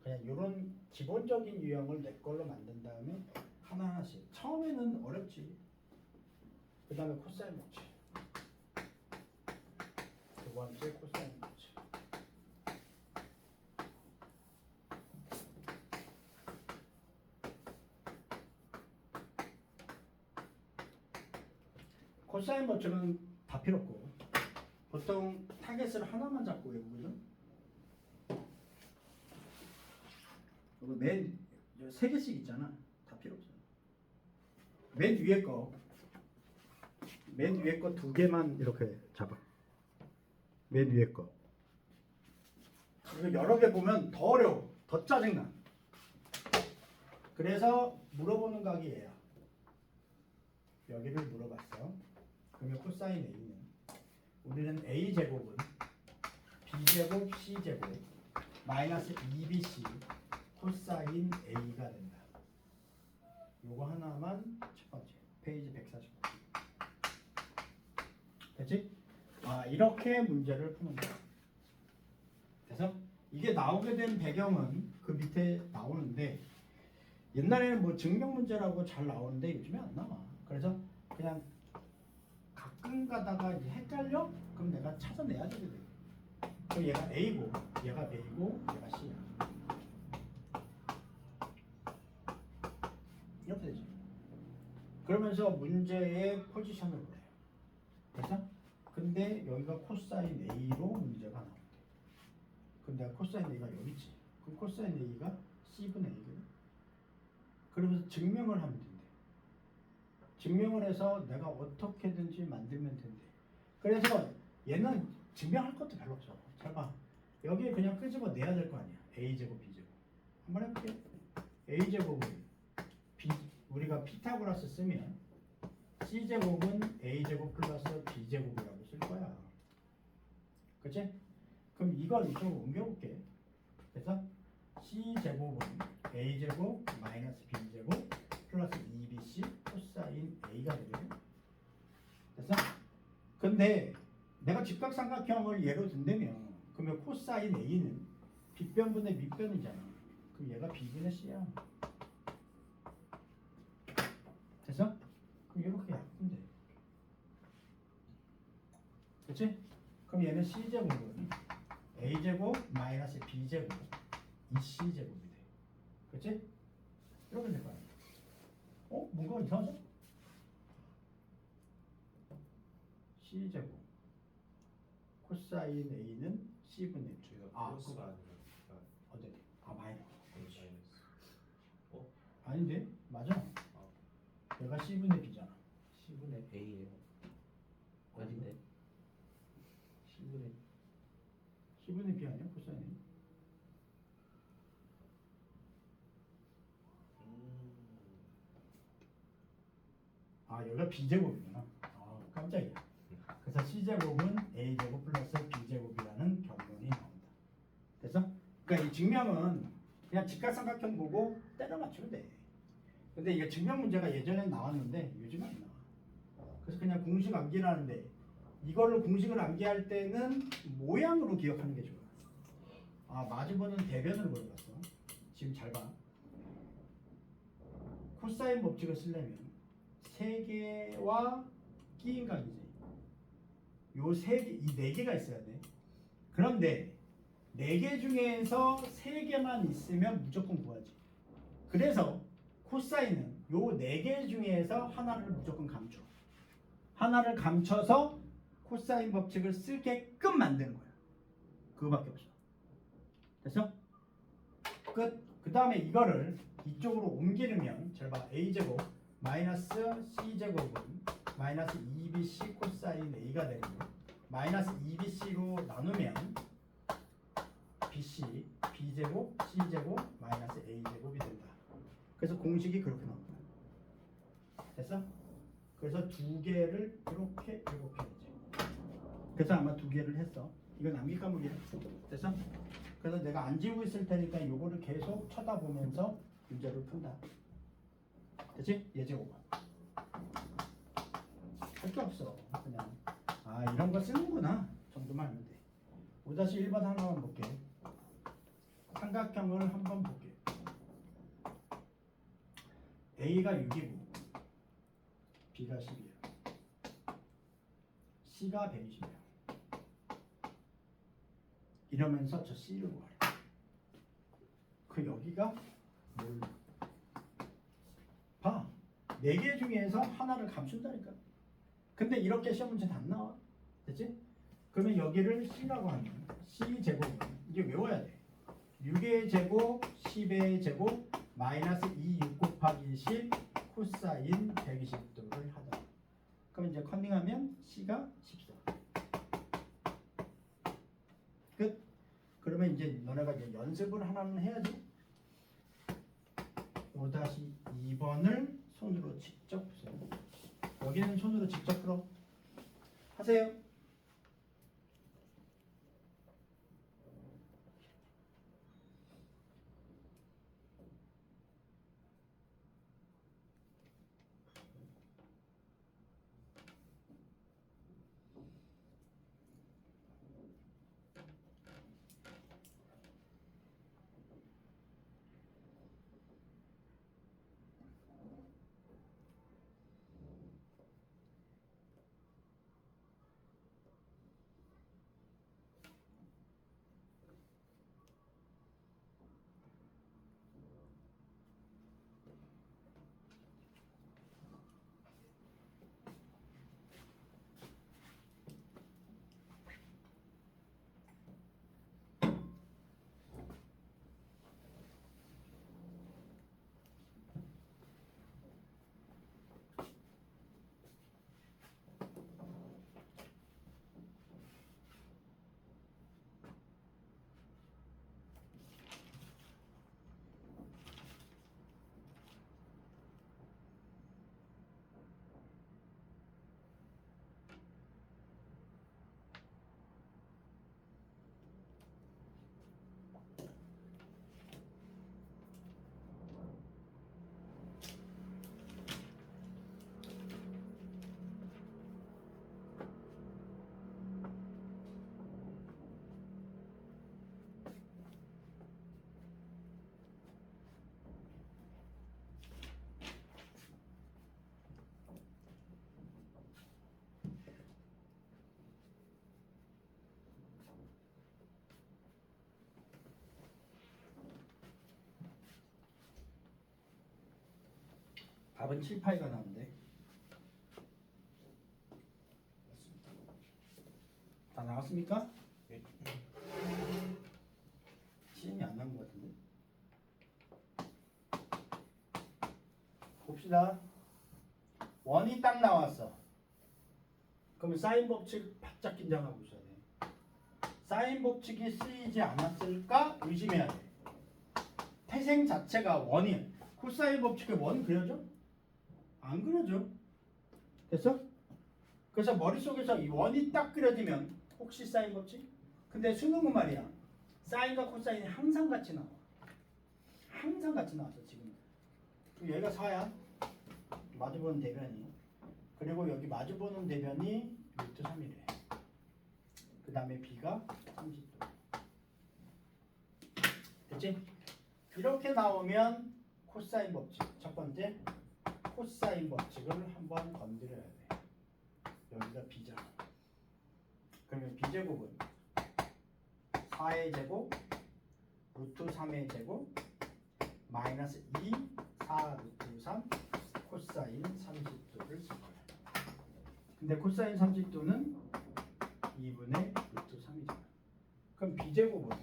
그냥 이런 기본적인 유형을 내 걸로 만든 다음에 하나하나씩 처음에는 어렵지. 그 다음에 코사인 법칙, 두 번째 코사인 법칙. 코사인 법칙은 다 필요 없고 보통 타겟을 하나만 잡고 외우거든. 그리고 맨 세 개씩 있잖아. 다 필요 없어. 맨 위에 거 두 개만 이렇게 잡아. 맨 위에 거. 그리고 여러 개 보면 더 어려워. 더 짜증나. 그래서 물어보는 각이 얘야. 여기를 물어봤어. 그러면 코사인 A는 우리는 A제곱은 B제곱 C제곱 마이너스 2BC 코사인 A가 된다. 요거 하나만 첫 번째 페이지 149. 됐지? 아 이렇게 문제를 푸는 거야. 그래서 이게 나오게 된 배경은 그 밑에 나오는데 옛날에는 뭐 증명 문제라고 잘 나오는데 요즘에 안 나와. 그래서 그냥 가끔 가다가 이제 헷갈려? 그럼 내가 찾아내야 되거든. 그럼 얘가 A고 얘가 B고 얘가 C야. 이렇게 되지. 그러면서 문제의 포지션을 보래요. 그래서 근데 여기가 코사인 A로 문제가 나온대. 그럼 내가 코사인 A가 여기 있지. 그럼 코사인 A가 C분의 A거든. 그러면서 증명을 하면 된대. 증명을 해서 내가 어떻게든지 만들면 된대. 그래서 얘는 증명할 것도 별로 없어. 잘 봐. 여기에 그냥 끄집어 내야 될 거 아니야. A제곱 B제곱. 한번 해볼게. A제곱은 우리가 피타고라스 쓰면 C제곱은 A제곱 플러스 B제곱이라고 쓸 거야. 그치? 그럼 이걸 이쪽으로 옮겨볼게. 그래서 C제곱은 A제곱 마이너스 B제곱 플러스 2BC 코사인 A가 되거든. 됐어? 근데 내가 직각삼각형을 예로 든다면 그러면 코사인 A는 빗변분의 밑변이잖아. 그럼 얘가 B분의 C야. 됐어? 그럼 이렇게 약분돼. 그치? 그럼 얘는 C제곱은 A제곱 마이너스 B제곱 2C제곱이 돼. 그치? 이렇게 될 거야. 뭔가 이상하죠? C제곱 코사인 A는 C분의 저희가 플러스가 아니라 어디? 마이너스. 마이너스. 아닌데? 맞아. 얘가 C분의 B잖아. C분의 A예요. 아닌데? C분의 B 아니야? 코사인 A? 아 여기가 b제곱이구나. 아 깜짝이야. 그래서 c제곱은 a제곱 플러스 b제곱이라는 결론이 나온다. 됐어? 그러니까 이 증명은 그냥 직각삼각형 보고 때려 맞추면 돼. 근데 이게 증명 문제가 예전엔 나왔는데 요즘은 안 나와. 그래서 그냥 공식 암기라는데 이걸로 공식을 암기할 때는 모양으로 기억하는 게 좋아. 아 마주보는 대변을 물어봤어. 지금 잘 봐. 코사인 법칙을 쓰려면 세 개와 끼인 각이지. 요 세 개, 이 네 개가 있어야 돼. 그런데 네 개 중에서 세 개만 있으면 무조건 구하지. 그래서 코사인은 요 네 개 중에서 하나를 무조건 감춰. 하나를 감춰서 코사인 법칙을 쓰게끔 만드는 거야. 그거밖에 없어. 됐어? 끝. 그 다음에 이거를 이쪽으로 옮기려면 잘 봐. a제곱 마이너스 c제곱은 마이너스 2bc 코사인 a가 되고 마이너스 2bc로 나누면 bc b제곱 c제곱 마이너스 a제곱이 된다. 그래서 공식이 그렇게 나온 거야. 됐어? 그래서 두 개를 이렇게 해야지. 그래서 아마 두 개를 했어. 이건 암기 과목이야. 됐어? 그래서 내가 안 지우고 있을 테니까 요거를 계속 쳐다보면서 문제를 푼다. 됐지? 예제곱은 할 게 없어. 그냥 아 이런 거 쓰는구나 정도만 알면 돼. 5-1번 하나만 볼게. 삼각형을 한번 볼게. A가 6이고 B가 10이야. C가 120이야. 이러면서 저 C를 구하래. 그 여기가 뭘 봐. 4개 중에서 하나를 감춘다니까. 근데 이렇게 시험 문제는 안 나와. 됐지? 그러면 여기를 C라고 하면 C제곱은 이게 외워야 돼. 6의 제곱 10의 제곱 마이너스 6 곱하기 10 코사인 120도를 하다. 그럼 이제 컨닝하면 C가 14. 끝. 그러면 이제 너네가 이제 연습을 하나는 해야지. 5-2번을 손으로 직접 푸세요. 여기는 손으로 직접 풀어. 하세요. 답은 7, 8가 나오는데 다 나왔습니까? 네. 시험이 안 나온 것 같은데. 봅시다. 원이 딱 나왔어. 그러면 사인 법칙 바짝 긴장하고 있어야 돼. 사인 법칙이 쓰이지 않았을까 의심해야 돼. 태생 자체가 원이야. 코사인 법칙의 원 그려져? 안 그려져. 됐어? 그래서 머릿속에서 이 원이 딱 그려지면 혹시 사인 법칙? 근데 수능은 말이야. 사인과 코사인이 항상 같이 나와. 항상 같이 나왔어 지금. 그럼 여기가 4야. 마주보는 대변이. 그리고 여기 마주보는 대변이 루트 3이래. 그 다음에 B가 30도. 됐지? 이렇게 나오면 코사인 법칙. 첫 번째 코사인 법칙을 한번 건드려야 돼. 여기가 B잖아. 그러면 B제곱은 4의 제곱 루트 3의 제곱 마이너스 2 4 루트 3 코사인 30도를 쓸 거야. 근데 코사인 30도는 2분의 루트 3이잖아. 그럼 B제곱은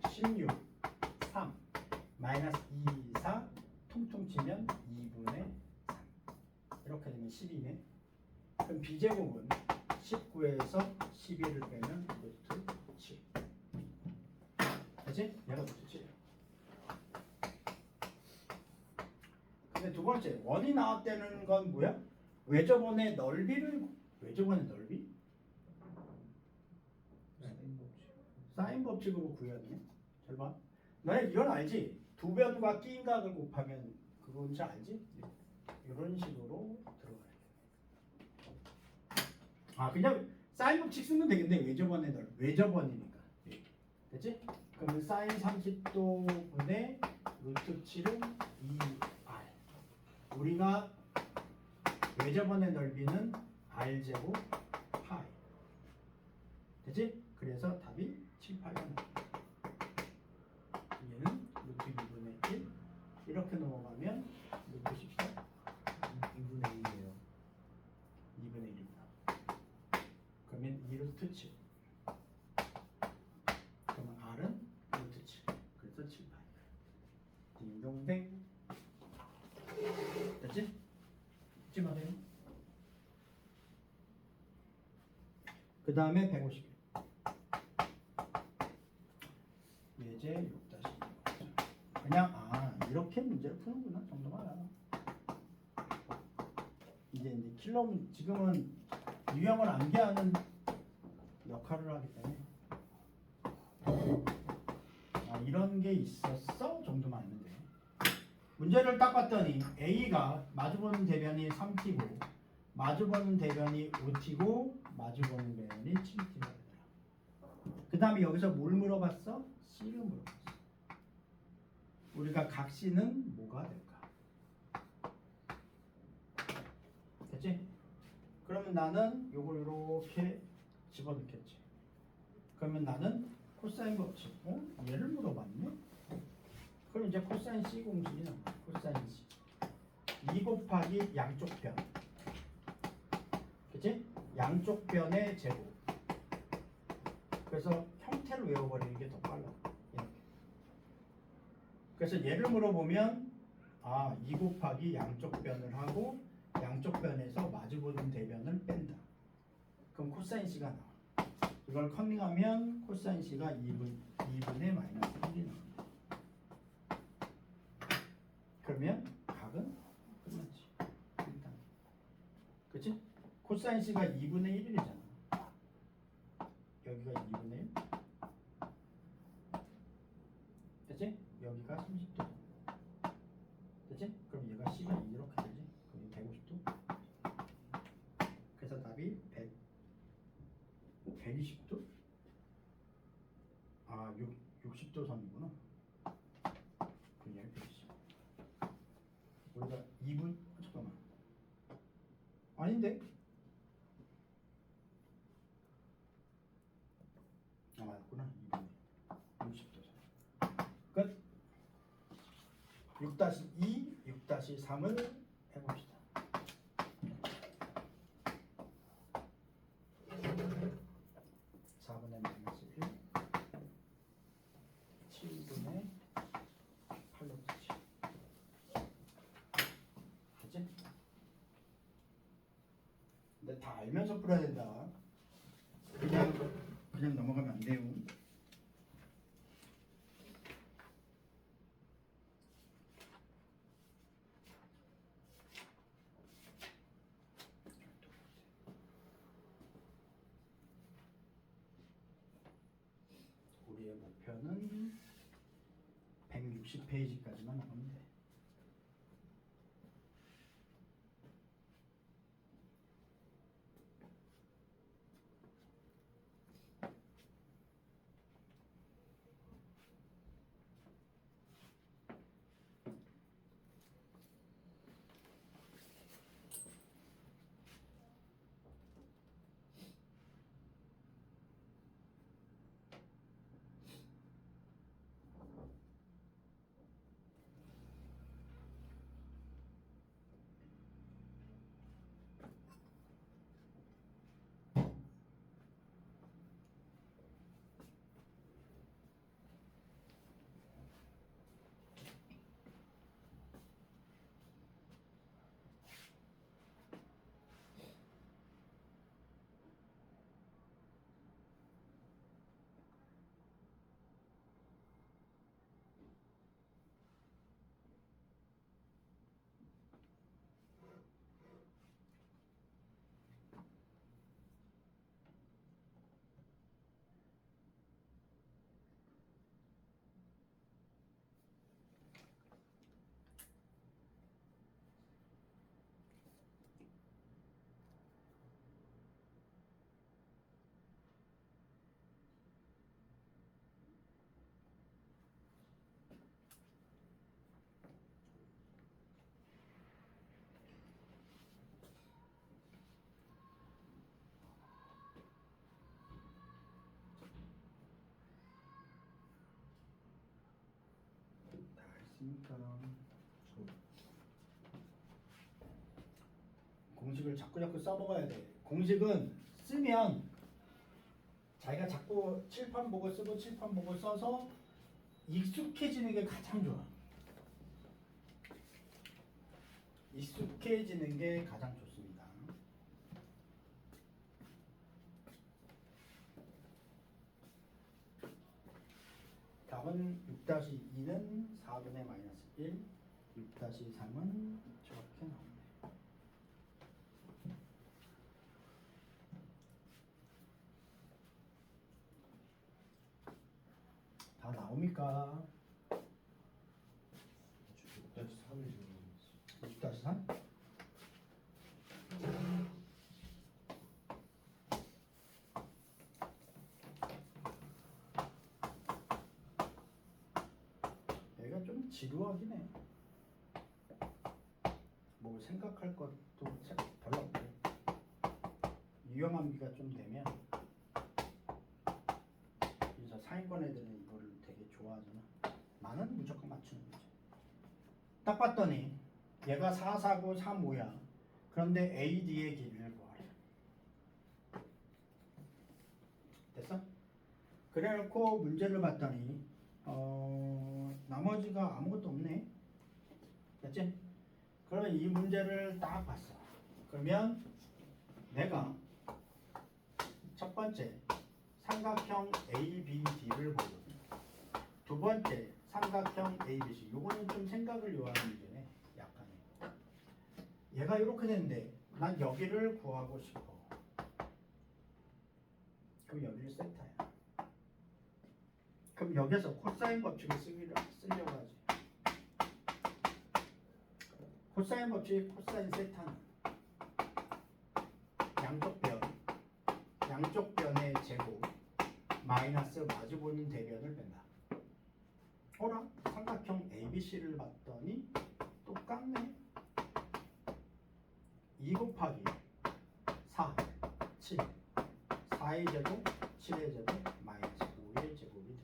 16 3 마이너스 2 4 통통 치면 2분의 3 이렇게 되면 12네. 그럼 B제곱은 19에서 11을 빼면 루트 7. 그치? 얘가 루트 7. 근데 두 번째 원이 나왔다는 건 뭐야? 외접원의 넓이를 외접원의 넓이? 사인 법칙으로 구해야 돼. 잘 봐. 너네 이건 알지? 두 변과 끼인각을 곱하면 그건지 알지? 이런 식으로 들어가야 돼. 아 그냥 사인 법칙 쓰면 되겠네. 외접원의 넓이. 외접원이니까. 됐지? 그러면 사인 30도 분의 루트 7은 2r. 우리가 외접원의 넓이는 r제곱 파이. 됐지? 그래서 답이 7파이가 나옵니다. 얘는 루트 2분의 1 이렇게 넘어가면 루트 14 2분의 1이에요. 2분의 1입니다. 그러면 2루트 7. 그러면 r은 루트 7. 그래서 7파이. 딩동댕. 됐지? 잊지 마세요. 그 다음에 151. 예제 6-2. 그냥 이렇게 문제를 푸는구나 정도만 알아. 이제 킬러는 지금은 유형을 암기하는 역할을 하기 때문에 이런 게 있었어 정도만 알면 돼. 문제를 딱 봤더니 A가 마주보는 대변이 3t고 마주보는 대변이 5t고 마주보는 대변이 7t가 되더라. 그 다음에 여기서 뭘 물어봤어? C를 물어봤어. 우리가 각 C는 뭐가 될까? 됐지? 그러면 나는 요걸 이렇게 집어넣겠지. 그러면 나는 코사인 법칙. 얘를 물어봤네? 그럼 이제 코사인 C 공식이 나와. 코사인 C 2 곱하기 양쪽 변. 그치? 양쪽 변의 제곱. 그래서 형태를 외워버리는 게 더 빨라. 이렇게. 그래서 얘를 물어보면 2 곱하기 양쪽 변을 하고 양쪽 변에서 마주보는 대변을 뺀다. 그럼 코사인 C가 나와. 이걸 커밍하면 코사인 C가 2분의 마이너스 1이 나와. 그러면 각은 끝났지. 일단. 그치? 코사인 C가 2분의 1이잖아. 여기가 2분의 1. 됐지? 여기가 30도. 됐지? 그럼 얘가 C가 이렇게 되지? 그럼 150도. 그래서 답이 120도? 60도 선이구나. 그럼 얘가 120. 우리가 2분 잠깐만 아닌데 맞구나. 2분 60도 끝. 6-2 6-3을 해봅시다. 4분의 마이너스 1 7분의 8로 붙이죠. 됐지? 근데 다 알면서 풀어야 된다. 그냥 넘어가면 안 돼요. 60페이지까지만 나가면 돼. 다 했으니까 공식을 자꾸 써먹어야 돼. 공식은 쓰면 자기가 자꾸 칠판 보고 쓰고 칠판 보고 써서 익숙해지는 게 가장 좋아. 익숙해지는 게 가장 좋습니다. 답은 6-2는 4분의 마이너스 1, 6-3은 저렇게 나옵니다. 다 나옵니까? 6-3을 지금 6-3? 얘가 좀 지루하긴 해. 뭐 생각할 것도 별로 없고 유형암기가 좀 되면 그래서 상위권 애들은 이거를 되게 좋아하잖아. 나는 무조건 맞추는 거지. 딱 봤더니 얘가 4, 4, 9, 3, 5야. 그런데 AD의 길이를 구하래. 됐어? 그래놓고 문제를 봤더니 나머지가 아무것도 없네. 됐지? 그러면 이 문제를 딱 봤어. 그러면 내가 첫 번째 삼각형 ABD를 보고 두 번째 삼각형 ABC. 요거는 좀 생각을 요하는 문제네. 약간의. 얘가 이렇게 되는데 난 여기를 구하고 싶어. 그럼 여기를 세타야. 그럼 여기서 코사인 법칙을 쓰려고 하지. 코사인 법칙, 코사인 세타는 양쪽 변의 제곱 마이너스 마주보는 대변을 뺀다. 어라? 삼각형 ABC를 봤더니 똑같네. 2 곱하기 4, 7 4의 제곱, 7의 제곱, 마이너스 5의 제곱이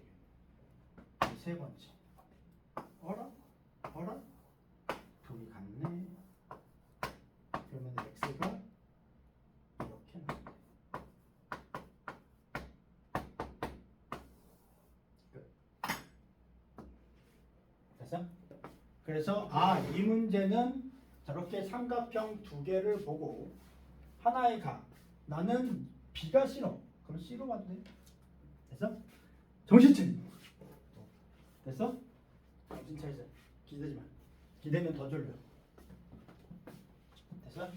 되겠네. 세 번째. 어라? 둘이 같네. 그러면 x가 이렇게 나온다. 끝. 됐어? 그래서 이 문제는 저렇게 삼각형 두 개를 보고 하나의 각 나는 B가 싫어. 그럼 C로 봐도 돼. 됐어? 정신차려. 됐어? 정신 차리자. 기대지 마. 기대면 더 졸려. 됐어?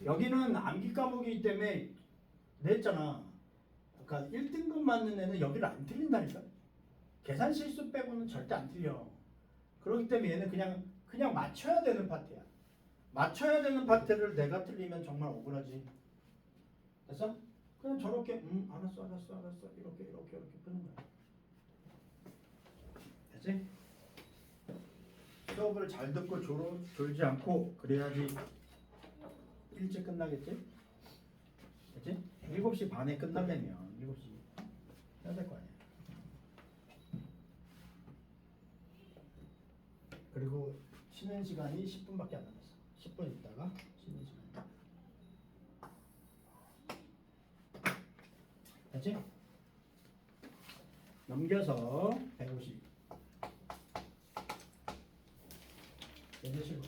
여기는 암기 과목이기 때문에 냈잖아. 그러니까 1등급 맞는 애는 여기를 안 틀린다니까. 계산 실수 빼고는 절대 안 틀려. 그렇기 때문에 얘는 그냥 맞춰야 되는 파트야. 맞춰야 되는 파트를 내가 틀리면 정말 억울하지. 됐어? 그냥 저렇게 알았어 이렇게 푸는 거야. 됐지? 수업을 잘 듣고 졸지 않고 그래야지 일찍 끝나겠지? 됐지? 7시 반에 끝나려면 7시 해야 될 거 아니야. 그리고 쉬는 시간이 10분밖에 안 남았어. 10분 있다가 쉬는 시간. 됐지? 넘겨서 150. 이제 싫어.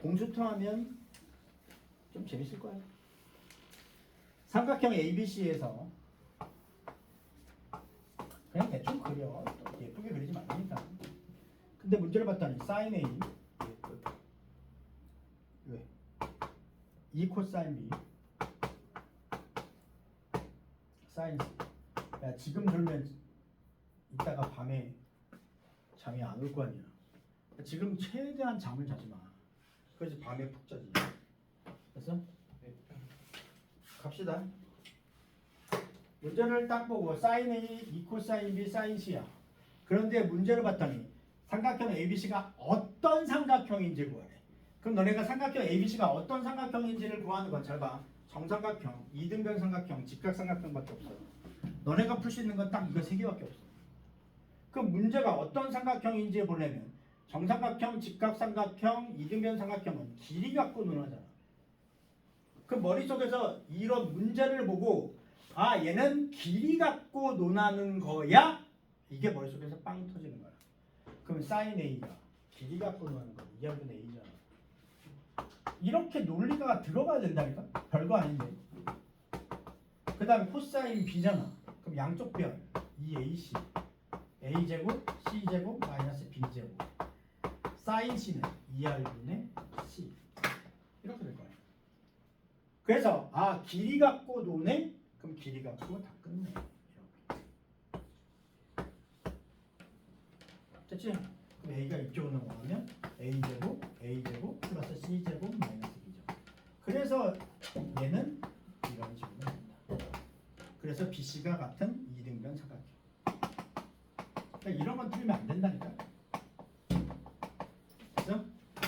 공수터 하면 좀 재밌을 거야. 삼각형 ABC에서 그냥 대충 그려. 또 예쁘게 그리지 말라니까. 근데 문제를 봤더니 sin A 왜? 2 코사인 B sin C. 야 지금 졸면 이따가 밤에 잠이 안 올 거 아니야. 지금 최대한 잠을 자지 마. 그래서 밤에 푹 자지. 됐어? 네. 갑시다. 문제를 딱 보고 sin A, 2 코사인 B, sin C야. 그런데 문제를 봤더니 삼각형 ABC가 어떤 삼각형인지 구하래. 그럼 너네가 삼각형 ABC가 어떤 삼각형인지를 구하는 건 잘 봐. 정삼각형, 이등변 삼각형, 직각삼각형밖에 없어. 너네가 풀 수 있는 건 딱 이거 세 개밖에 없어. 그럼 문제가 어떤 삼각형인지 보려면 정삼각형, 직각삼각형, 이등변 삼각형은 길이 갖고 논하잖아. 그 머릿속에서 이런 문제를 보고 아 얘는 길이 갖고 논하는 거야? 이게 머릿속에서 빵 터지는 거야. 그럼 sin A가 길이 갖고 논하는 거 2하분 A잖아. 이렇게 논리가 들어가야 된다니까? 별거 아닌데. 그 다음에 코사인 B잖아. 그럼 양쪽 변 2AC A제곱 C제곱 마이너스 B제곱 sin C는 2R분의 C 이렇게 될 거야. 그래서 아 길이 갖고 노네? 그럼 길이 갖고 다 끝내. 됐지? 그럼 A가 이쪽으로 넘어가면 A제곱 플러스 C제곱 마이너스 B제곱. 그래서 얘는 이런 식으로 됩니다. 그래서 BC가 같은 이등변 삼각형. 그러니까 이런 건 틀리면 안 된다니까. 그래서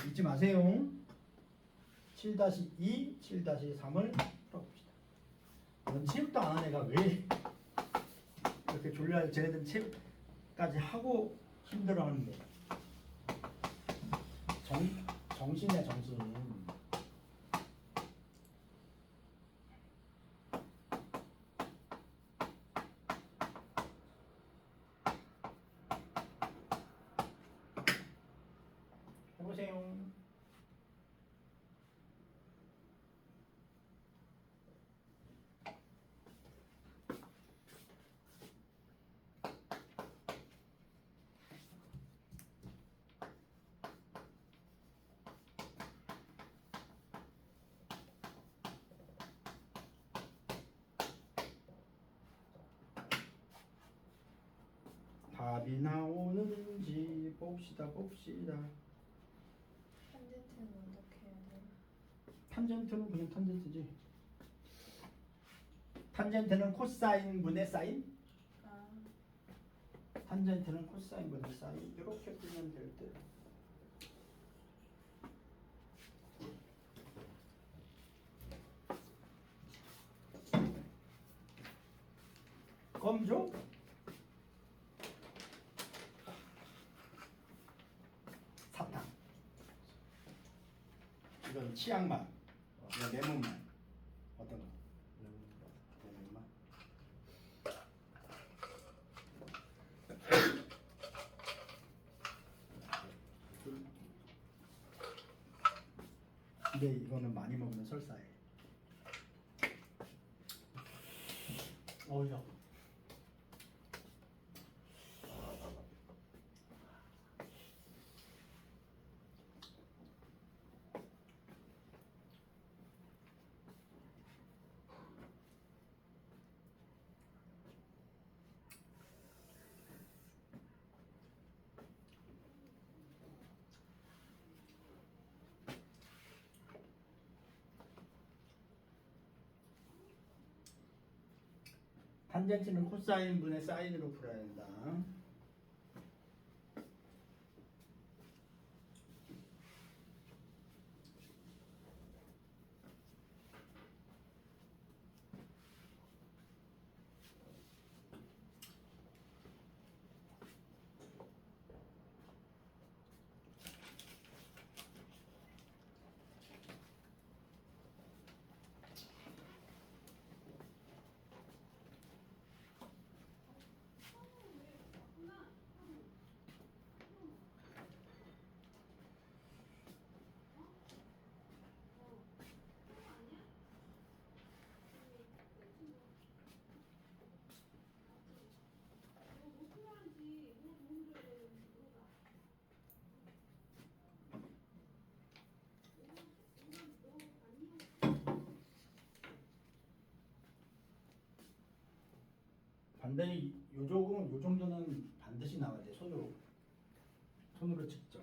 잊지 마세요. 7-2, 7-3을 풀어봅시다. 넌 체육도 안 하는 애가 왜 이렇게 졸려? 쟤네들 체육까지 하고 힘들어하는데 정신이야 정신. 해보세요. 답이 나오는지 봅시다. 탄젠트는 어떻게 해야 되나? 탄젠트는 그냥 탄젠트지. 탄젠트는 코사인 분의 사인. 아, 탄젠트는 코사인 분의 사인. 이렇게 풀면 될 듯. 검죠? 사탕. 이건 치약맛. 이건 레몬맛. 어떤 거? 레몬맛. 근데 이거는 많이 먹으면 설사해. 어우야. 탄젠트는 코사인 분의 사인으로 풀어야 된다. 반대니 요조금은 요 정도는 반드시 나와야 돼. 손으로 직접.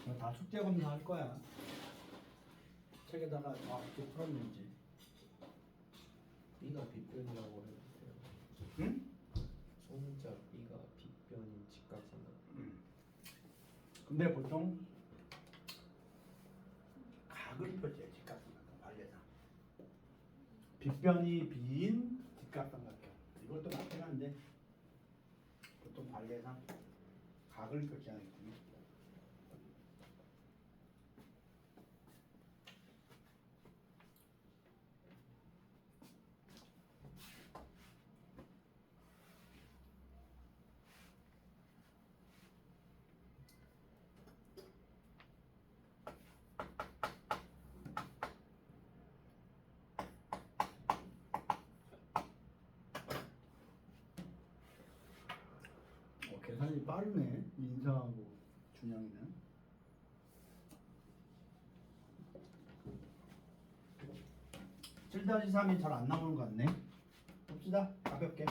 이거 다 숙제 검사할 거야. 책에다가 이렇게 풀었는지. B가 빗변이라고 해주세요. 응? 소문자 B가 빗변인 직각삼각. 근데 보통 각을 펼쳐야지. 직각삼각형 관례상. 빗변이 B인 직각삼각형. 이것도 맞긴 한데 보통 관례상 각을 펼쳐야 하기 때문에. 계산이 빠르네. 민서하고 준영이는. (7-3) 이 잘 안 나오는 것 같네. 봅시다. 가볍게.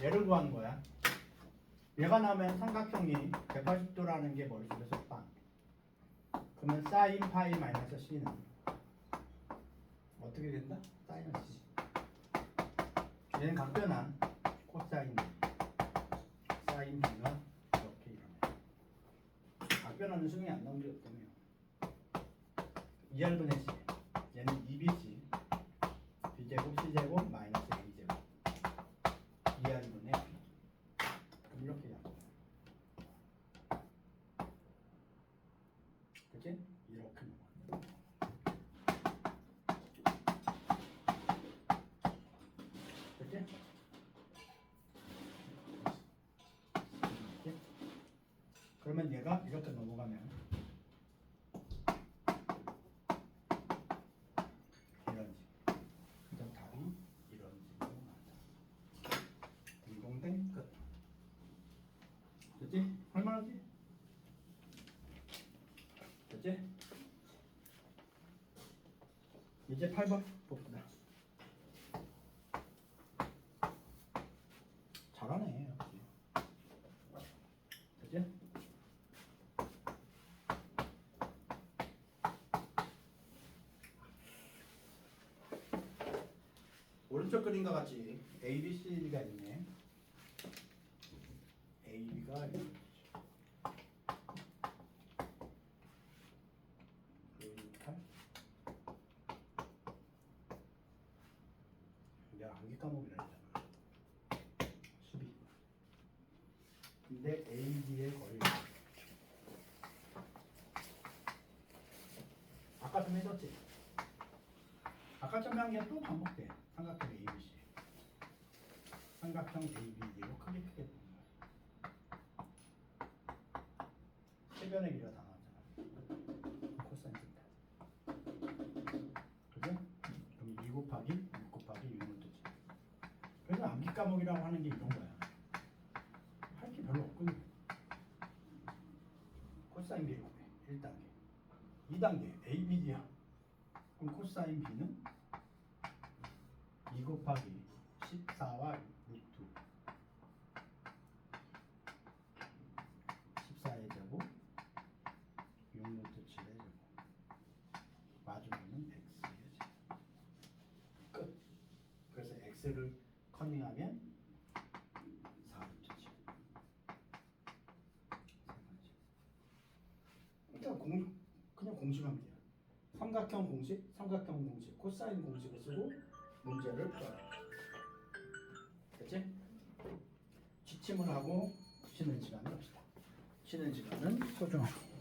얘를 구하는 거야. 얘가 나오면 삼각형이 180도라는 게 머릿속에서 빵. 그러면 사인 파이 마이너스 C는 어떻게 된다? 사인 C. 얘는 각변한 코사인 사인 B가 이렇게 이러면 각변하는 수능이 안 나온 게 없다며. 2R분의 C. 얘는 2BC B제곱 C제곱 마이너스 A제곱 2R분의 B. 그럼 이렇게 잡아. 그치? 이렇게 넘어. 그치? 이렇게. 그러면 얘가 이렇게 넘어가면 이런 식. 그럼 답이 이런 식으로 나온다. 딩동댕 끝. 됐지? 할만하지? 됐지? 이제 8번 봅시다. 잘하네 역시. 됐지? 오른쪽 그림과 같이 A, B, C가 있네. A, B가 이렇게. 내가 암기 과목이라 했잖아. 수비. 근데 A, B의 거리. 아까 좀 했었지? 아까 좀 한 게 또 반복돼. 삼각형 A, B, C. 삼각형 A, B, D로 크게 보는 거야. 세 변의 길이가 다 나왔잖아. 뒷과목이라고 하는 게 이런 거야. 할 게 별로 없거든. 코사인 B를 구해. 1단계. 2단계 A, B, D야. 그럼 코사인 B는 2 곱하기 14와 루트 14의 제곱 6 루트 7의 제곱 마주보는 X의 제곱 끝. 그래서 X를 커닝하면 4 루트 7 일단 그냥 공식하면 돼요. 삼각형 공식, 삼각형 공식, 코사인 공식을 쓰고 문제를 풀어라. 됐지? 지침을 하고 쉬는 시간을 합시다. 쉬는 시간은 소중하다.